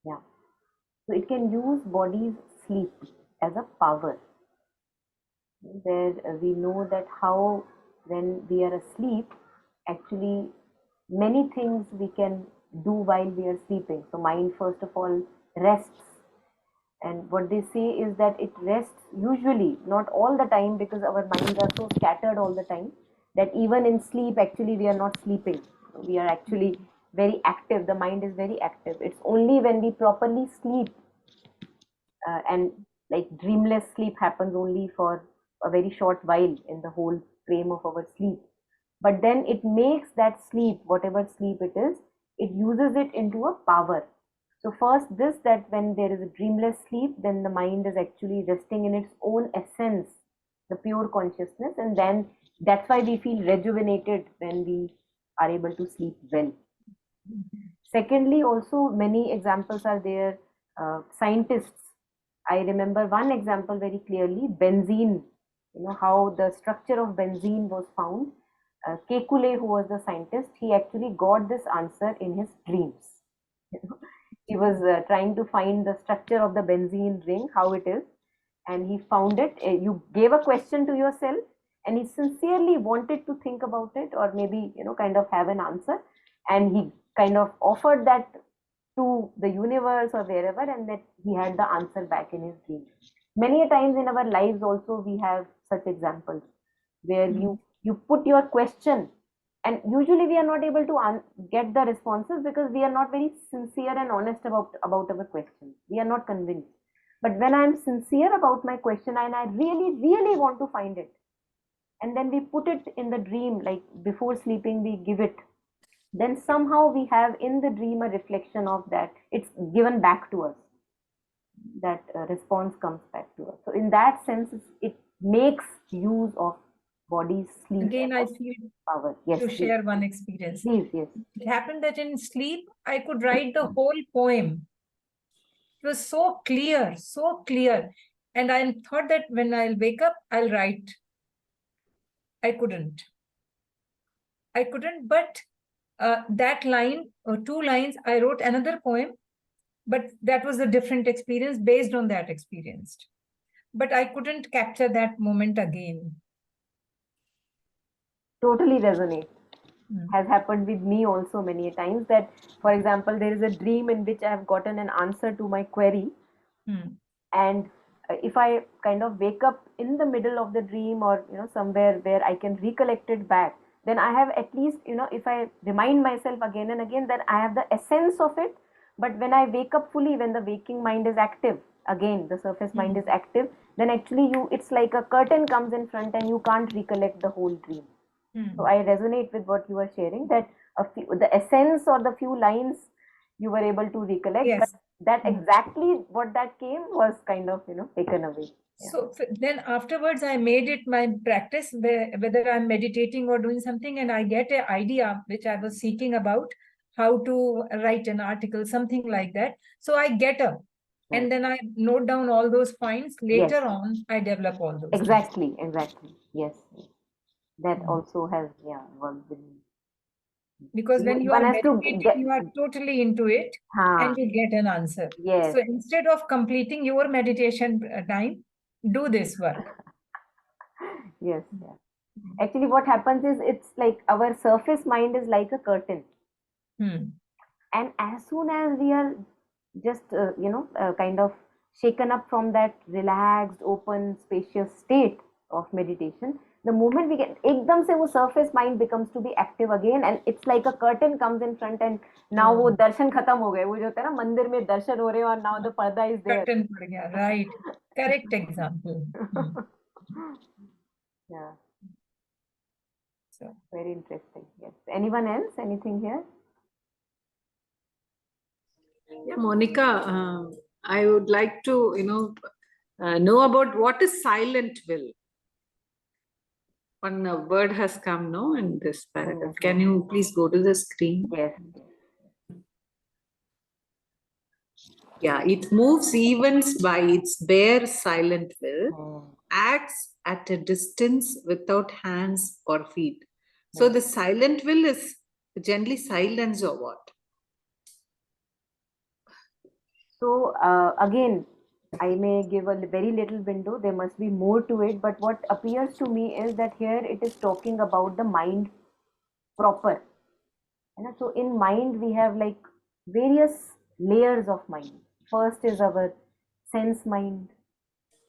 Yeah. So it can use body's sleep as a power. Where we know that how when we are asleep, actually many things we can do while we are sleeping. So mind first of all rests. And what they say is that it rests usually, not all the time, because our minds are so scattered all the time that even in sleep, actually, we are not sleeping. We are actually very active. The mind is very active. It's only when we properly sleep and like dreamless sleep happens only for a very short while in the whole frame of our sleep. But then it makes that sleep, whatever sleep it is, it uses it into a power. So first this, that when there is a dreamless sleep, then the mind is actually resting in its own essence, the pure consciousness, and then that's why we feel rejuvenated when we are able to sleep well. Secondly, also many examples are there. Scientists, I remember one example very clearly, benzene, how the structure of benzene was found. Kekule, who was the scientist, he actually got this answer in his dreams. He was trying to find the structure of the benzene ring, how it is, and he found it. You gave a question to yourself and he sincerely wanted to think about it or maybe, kind of have an answer, and he kind of offered that to the universe or wherever, and that he had the answer back in his dream. Many a times in our lives also we have such examples where you put your question, and usually we are not able to get the responses because we are not very sincere and honest about our questions. We are not convinced. But when I am sincere about my question and I really, really want to find it, and then we put it in the dream, like before sleeping we give it, then somehow we have in the dream a reflection of that. It's given back to us. That response comes back to us. So in that sense, it makes use of body, sleep, Again, I and feel power. Yes, to please. share one experience. Please, yes. It happened that in sleep, I could write the whole poem. It was so clear, so clear. And I thought that when I'll wake up, I'll write. I couldn't. But that line or 2 lines, I wrote another poem, but that was a different experience based on that experience. But I couldn't capture that moment again. Totally resonate. Has happened with me also many times that, for example, there is a dream in which I have gotten an answer to my query. And if I kind of wake up in the middle of the dream or, somewhere where I can recollect it back, then I have at least, if I remind myself again and again, then I have the essence of it. But when I wake up fully, when the waking mind is active, again, the surface mind is active, then actually it's like a curtain comes in front and you can't recollect the whole dream. So I resonate with what you were sharing, that the essence or the few lines you were able to recollect, Yes. but that exactly what that came was kind of, taken away. Yeah. So then afterwards, I made it my practice, whether I'm meditating or doing something, and I get an idea which I was seeking about, how to write an article, something like that. So I get up and then I note down all those points. Later Yes. on, I develop all those things. Exactly. Yes. That also has, worked with me. Because when you One are has to meditating, you are totally into it and you get an answer. Yes. So instead of completing your meditation time, do this work. Yes. Actually, what happens is it's like our surface mind is like a curtain. And as soon as we are just, kind of shaken up from that relaxed, open, spacious state of meditation, the moment we get, ekdam se wo surface mind becomes to be active again, and it's like a curtain comes in front, and now wo darshan khatam ho gaye, wo jo hota hai na mandir mein darshan ho rahe hain, and now the parda is there. Curtain pad gaya, right? Correct example. Yeah. So very interesting. Yes. Anyone else? Anything here? Yeah, Monica, I would like to, know about what is silent will. One word has come, no, in this paragraph. Can you please go to the screen? Yes. Yeah, it moves events by its bare silent will, acts at a distance without hands or feet. So the silent will is generally silence or what? So again, I may give a very little window. There must be more to it. But what appears to me is that here it is talking about the mind proper. And so in mind, we have like various layers of mind. First is our sense mind,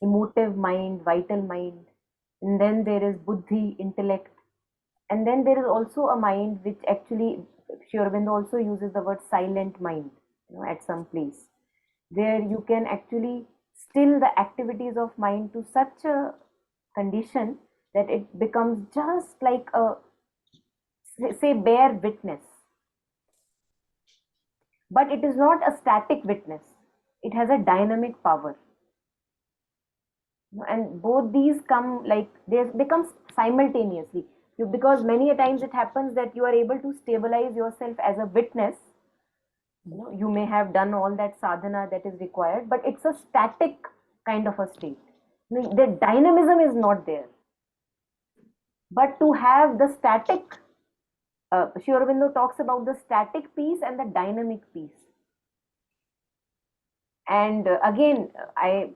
emotive mind, vital mind. And then there is buddhi, intellect. And then there is also a mind which actually, Sri Aurobindo also uses the word silent mind, at some place, where you can actually still the activities of mind to such a condition that it becomes just like a, say, bare witness. But it is not a static witness, it has a dynamic power. And both these come like they come simultaneously, because many a times it happens that you are able to stabilize yourself as a witness. You may have done all that sadhana that is required, but it's a static kind of a state. The dynamism is not there. But to have the static, Sri Aurobindo talks about the static piece and the dynamic piece. And again, I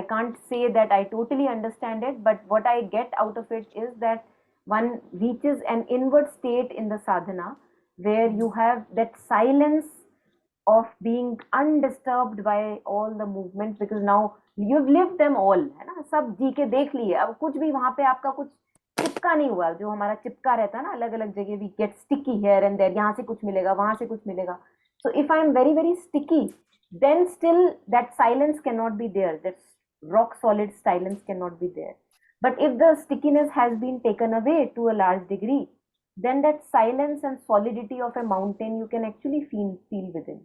can't say that I totally understand it, but what I get out of it is that one reaches an inward state in the sadhana where you have that silence of being undisturbed by all the movements, because now you've lived them all, है ना, सब जी के देख लिए, अब कुछ भी वहां पे आपका कुछ चिपका नहीं हुआ, जो हमारा चिपका रहता है ना अलग अलग जगह, we get sticky here and there, यहाँ से कुछ मिलेगा, वहां से कुछ मिलेगा. So if I am very very sticky, then still that silence cannot be there, that rock solid silence cannot be there. But if the stickiness has been taken away to a large degree, then that silence and solidity of a mountain you can actually feel within.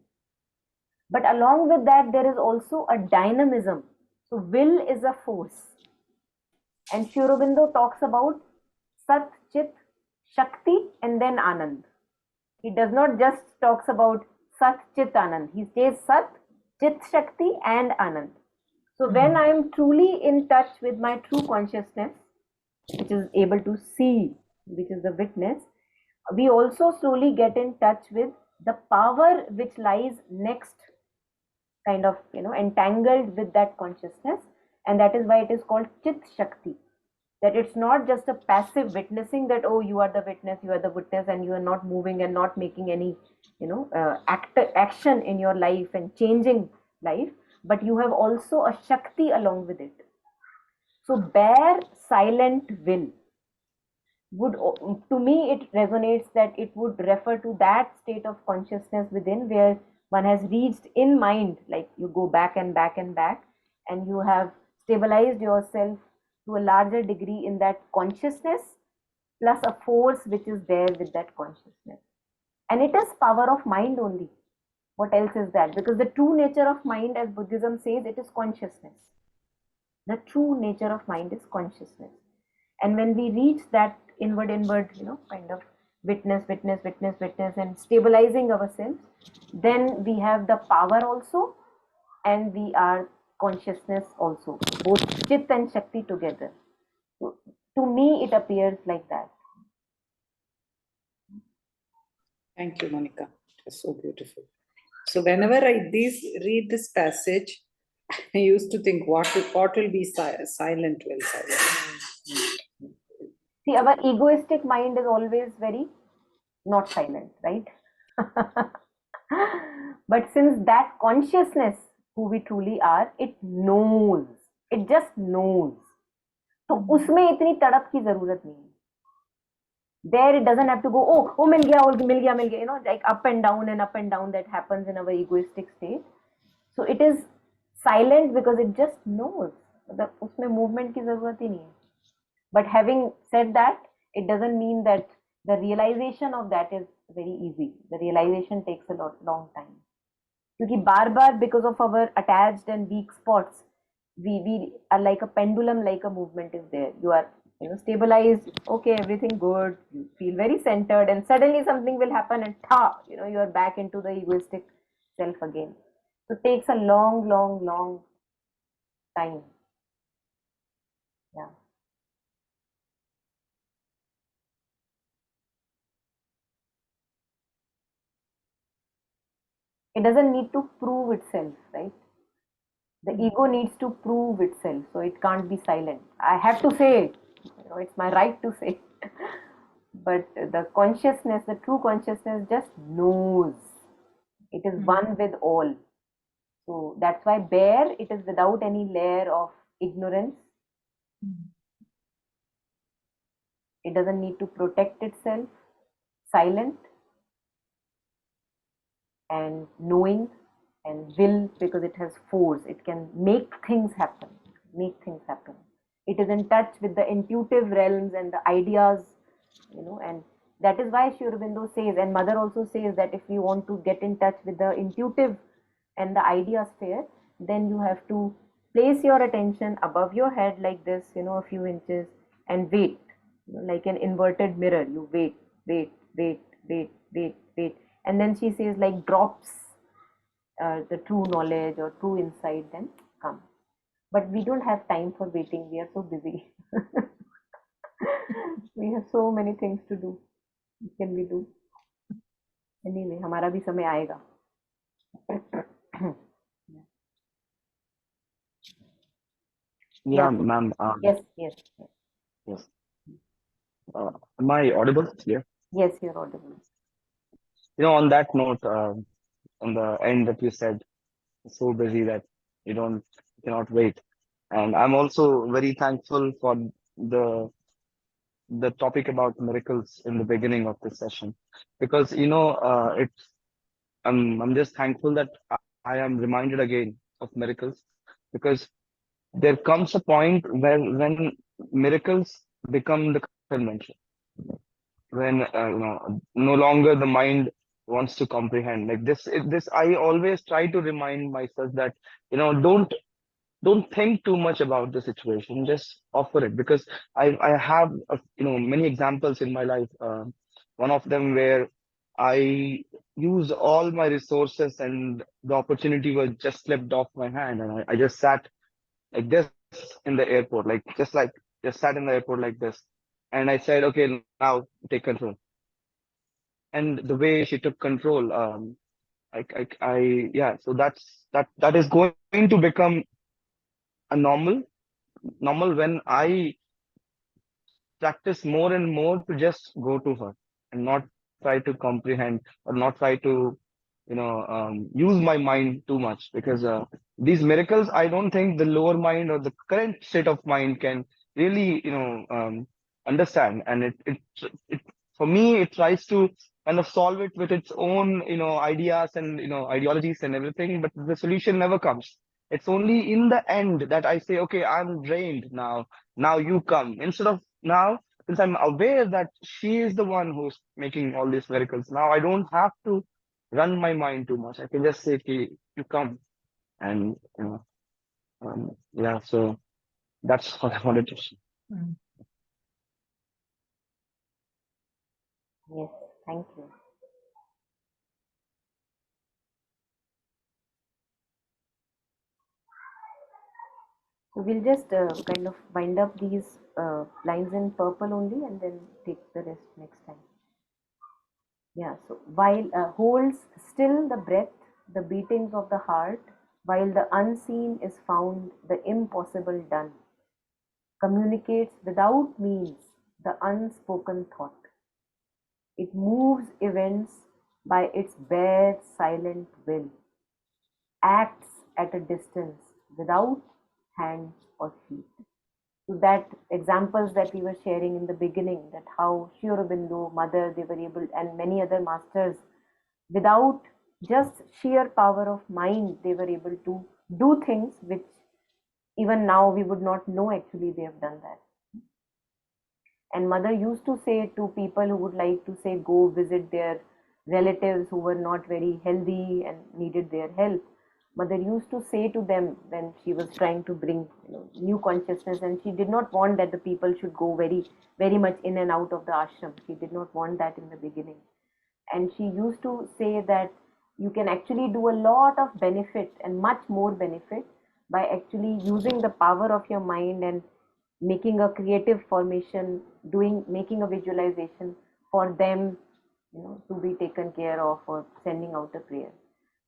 But along with that, there is also a dynamism. So will is a force. And Sri Aurobindo talks about Sat, Chit, Shakti, and then Anand. He does not just talks about Sat, Chit, Anand. He says Sat, Chit, Shakti, and Anand. So when I am truly in touch with my true consciousness, which is able to see, which is the witness, we also slowly get in touch with the power which lies next, kind of, entangled with that consciousness. And that is why it is called Chit Shakti. That it's not just a passive witnessing that, oh, you are the witness, and you are not moving and not making any, action in your life and changing life, but you have also a Shakti along with it. So bare silent will would, to me, it resonates that it would refer to that state of consciousness within where one has reached in mind, like you go back and back and back, and you have stabilized yourself to a larger degree in that consciousness, plus a force which is there with that consciousness. And it is power of mind only. What else is that? Because the true nature of mind, as Buddhism says, it is consciousness. The true nature of mind is consciousness. And when we reach that inward, kind of witness, and stabilizing ourselves, then we have the power also, and we are consciousness also, both Chit and Shakti together. So, to me, it appears like that. Thank you, Monica. It was so beautiful. So whenever I read this passage, I used to think, what will be silent will silent. See, our egoistic mind is always very not silent, right? But since that consciousness, who we truly are, it knows. It just knows. तो उसमें इतनी तड़प की जरूरत नहीं है. There it doesn't have to go, oh मिल गया, like up and down that happens in our egoistic state. So it is silent because it just knows. मतलब उसमें movement की जरूरत ही नहीं है. But having said that, it doesn't mean that the realization of that is very easy. The realization takes a long time. Because bar, because of our attached and weak spots, we are like a pendulum, like a movement is there. You are stabilized, okay, everything good, you feel very centered, and suddenly something will happen and you are back into the egoistic self again. So it takes a long time. Yeah. It doesn't need to prove itself, right? The ego needs to prove itself, so it can't be silent. I have to say it. It's my right to say it. But the consciousness, the true consciousness, just knows. It is one with all. So that's why bare, it is without any layer of ignorance. It doesn't need to protect itself. Silent and knowing and will, because it has force. It can make things happen. It is in touch with the intuitive realms and the ideas, and that is why Sri Aurobindo says, and Mother also says, that if you want to get in touch with the intuitive and the idea sphere, then you have to place your attention above your head like this, a few inches, and wait, like an inverted mirror. You wait, and then she says, like drops, the true knowledge or true insight then come. But we don't have time for waiting. We are so busy. We have so many things to do. What can we do? Anyway, हमारा भी समय आएगा. Yeah, ma'am. Yes. Am I audible? Yeah. Yes, you're audible. On that note, on the end that you said, so busy that you cannot wait. And I'm also very thankful for the topic about miracles in the beginning of this session, because I'm just thankful that I am reminded again of miracles, because there comes a point when miracles become the convention, when no longer the mind wants to comprehend. Like this I always try to remind myself that don't don't think too much about the situation. Just offer it, because I have many examples in my life. One of them where I used all my resources and the opportunity was just slipped off my hand, and I just sat like this in the airport, just sat in the airport like this, and I said, okay, now take control. And the way she took control, yeah. So that is going to become a normal when I practice more and more to just go to her and not try to comprehend or not try to use my mind too much, because these miracles, I don't think the lower mind or the current state of mind can really understand. And it for me, it tries to kind of solve it with its own ideas and ideologies and everything, but the solution never comes. It's only in the end that I say, okay, I'm drained now you come. Instead of now, since I'm aware that she is the one who's making all these miracles, now I don't have to run my mind too much. I can just say, okay, you come. And yeah, so that's what I wanted to say. Mm. Yes, thank you. So we'll just kind of bind up these lines in purple only and then take the rest next time. Yeah, so while holds still the breath, the beatings of the heart, while the unseen is found, the impossible done, communicates without means the unspoken thought. It moves events by its bare silent will, acts at a distance without hands or feet. So that examples that we were sharing in the beginning, that how Sri Aurobindo, Mother, they were able, and many other masters, without just sheer power of mind, they were able to do things which even now we would not know actually they have done that. And Mother used to say to people who would like to say go visit their relatives who were not very healthy and needed their help, Mother used to say to them when she was trying to bring new consciousness, and she did not want that the people should go very much in and out of the ashram. She did not want that in the beginning. And she used to say that you can actually do a lot of benefit and much more benefit by actually using the power of your mind and making a creative formation, making a visualization for them, to be taken care of, or sending out a prayer.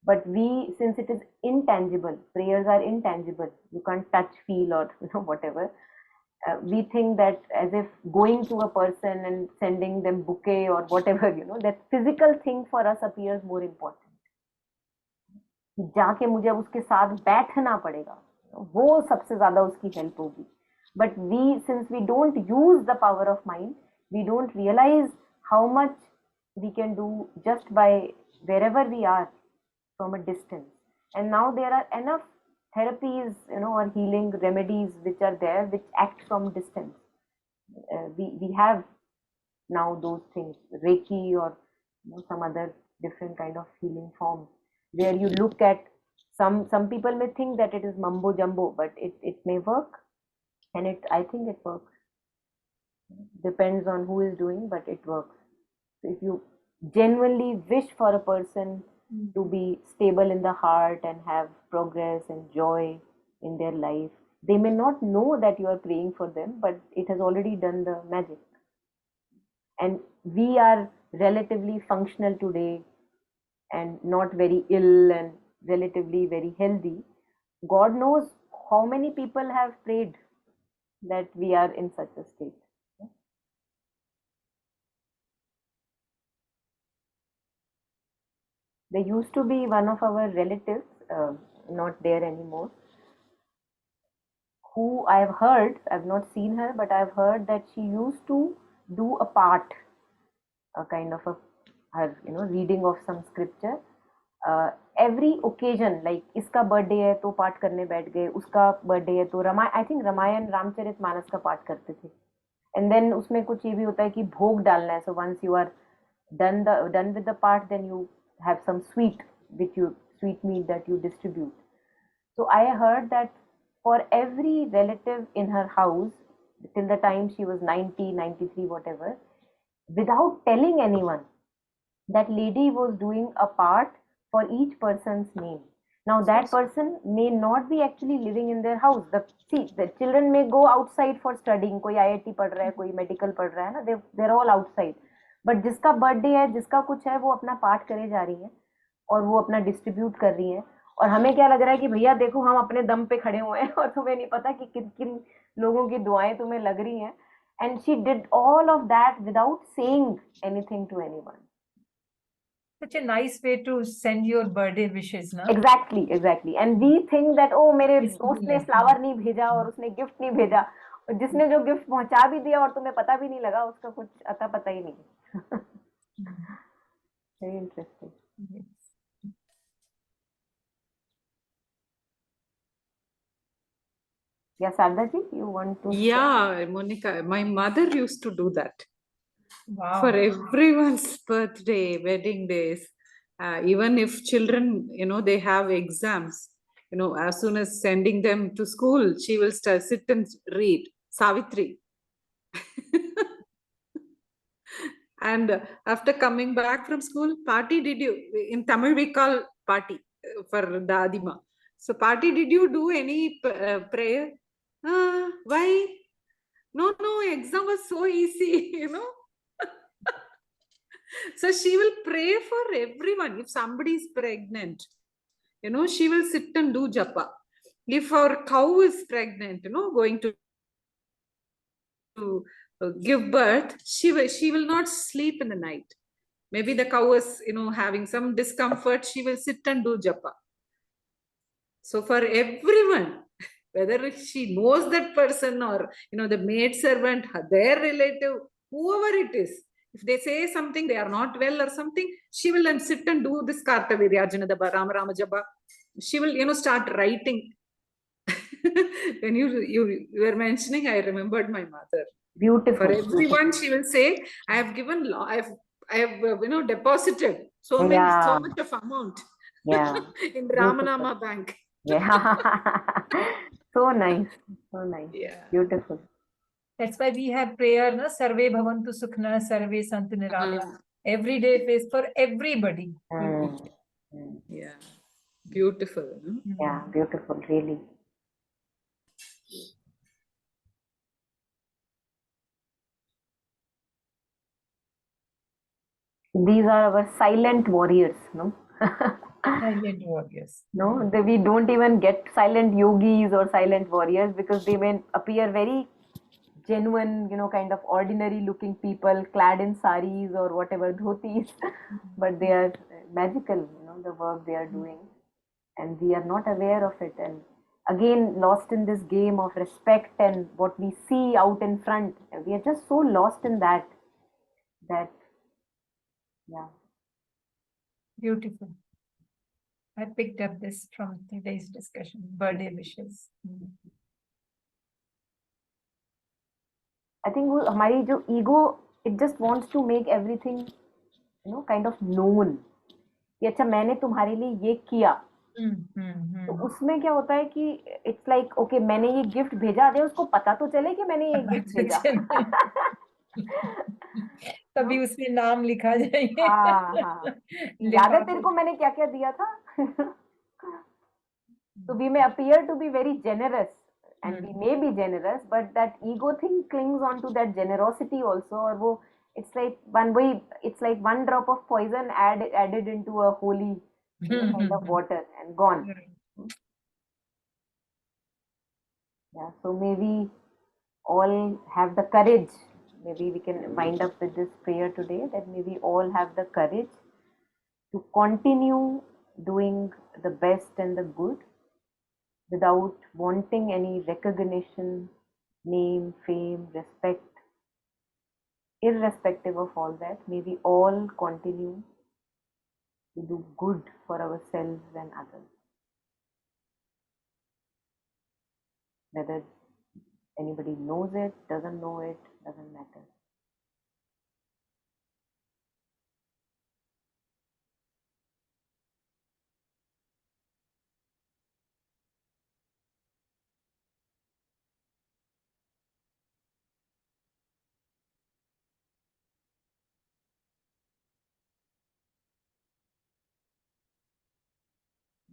But we, since it is intangible, prayers are intangible, you can't touch, feel, or whatever. We think that as if going to a person and sending them bouquet or whatever, that physical thing for us appears more important. जाके मुझे अब उसके साथ बैठना पड़ेगा, वो सबसे ज्यादा उसकी हेल्प होगी. But since we don't use the power of mind, we don't realize how much we can do just by wherever we are from a distance. And now there are enough therapies, or healing remedies which are there, which act from distance. We have now those things, Reiki or some other different kind of healing forms, where you look at some people may think that it is mumbo jumbo, but it may work, and I think it works. Depends on who is doing, but it works. So if you genuinely wish for a person to be stable in the heart and have progress and joy in their life, they may not know that you are praying for them, but it has already done the magic. And we are relatively functional today and not very ill and relatively very healthy. God knows how many people have prayed that we are in such a state. There used to be one of our relatives, not there anymore, who I've heard, I've not seen her, but I've heard that she used to do a part, a kind of her reading of some scripture. Every occasion, like इसका birthday है तो पाठ करने बैठ गए, उसका birthday है तो आई थिंक रामायण रामचरित मानस का पाठ करते थे. एंड देन उसमें कुछ ये भी होता है कि भोग डालना है. So once you are done with the part, then you have some sweet meat that you distribute. So I heard that for every relative in her house till the time she was 90, 93, whatever, without telling anyone. That lady was doing a part for each person's name. Now that person may not be actually living in their house. The children may go outside for studying. कोई IIT पढ़ रहा है, कोई medical पढ़ रहा है ना. They're all outside. But जिसका birthday है, जिसका कुछ है, वो अपना पाठ करे जा रही है और वो अपना डिस्ट्रीब्यूट कर रही है. और हमें क्या लग रहा है कि भैया देखो हम अपने दम पे खड़े हुए हैं और तुम्हें नहीं पता कि किन किन लोगों की दुआएं तुम्हें लग रही हैं. And she did all of that without saying anything to anyone. Such a nice way to send your birthday wishes, na? Exactly. And we think that oh मेरे It's दोस्त ने like- फ्लावर नहीं भेजा और उसने गिफ्ट नहीं भेजा और जिसने जो गिफ्ट पहुंचा भी दिया और तुम्हें पता भी नहीं लगा उसका कुछ अता पता ही नहीं. Very interesting. Yes. Yeah, Sarda ji, you want to? Yeah, Monica, my mother used to do that Wow. for everyone's birthday, wedding days. Even if children, they have exams, as soon as sending them to school, she will sit and read Savitri. And after coming back from school, party did you, in Tamil we call party for Dadima. So party, did you do any prayer? Why? No, exam was so easy, So she will pray for everyone. If somebody is pregnant, she will sit and do japa. If our cow is pregnant, going to give birth, she will not sleep in the night. Maybe the cow is, having some discomfort, she will sit and do japa. So for everyone, whether she knows that person or, the maid servant, their relative, whoever it is, if they say something, they are not well or something, she will then sit and do this Karta Viryajanadaba, Rama Rama Japa. She will, start writing. When you were mentioning, I remembered my mother. Beautiful. For everyone, she will say, I have given, I have deposited so much of amount in Ramanama Bank. Yeah. So nice. Yeah. Beautiful. That's why we have prayer, na? Sarve bhavantu sukhna, sarve santu niramaya. Every day face for everybody. Yeah. Beautiful. Yeah, beautiful, really. These are our silent warriors, no? Silent warriors. No, we don't even get silent yogis or silent warriors because they may appear very genuine, kind of ordinary looking people clad in saris or whatever dhotis, but they are magical, the work they are doing, and we are not aware of it. And again, lost in this game of respect and what we see out in front, we are just so lost in that, yeah. Beautiful. I picked up this from today's discussion, birthday wishes. I think वो हमारी जो ego, it just wants to make everything, kind of known. कि अच्छा मैंने तुम्हारे लिए ये किया. तो उसमें क्या होता है कि it's like okay मैंने ये गिफ्ट भेजा दे उसको पता तो चले कि मैंने ये गिफ्ट भेजा. तभी उसमें नाम लिखा जाए. हाँ. याद है तेरे को मैंने क्या क्या दिया था. So we may appear to be very generous and we may be generous, but that ego thing clings on to that generosity also. और वो it's like one drop of poison added into a holy kind of water and gone. Yeah, so maybe all have the courage. Maybe we can wind up with this prayer today that maybe all have the courage to continue doing the best and the good without wanting any recognition, name, fame, respect. Irrespective of all that, may we all continue to do good for ourselves and others. Whether anybody knows it, doesn't know it, doesn't matter.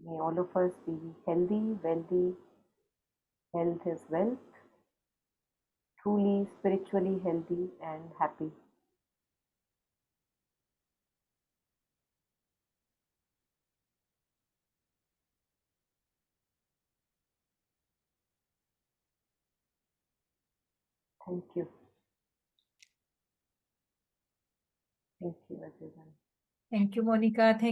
May all of us be healthy, wealthy, health is wealth, truly spiritually healthy and happy. Thank you. Thank you, everyone. Thank you, Monica. Thank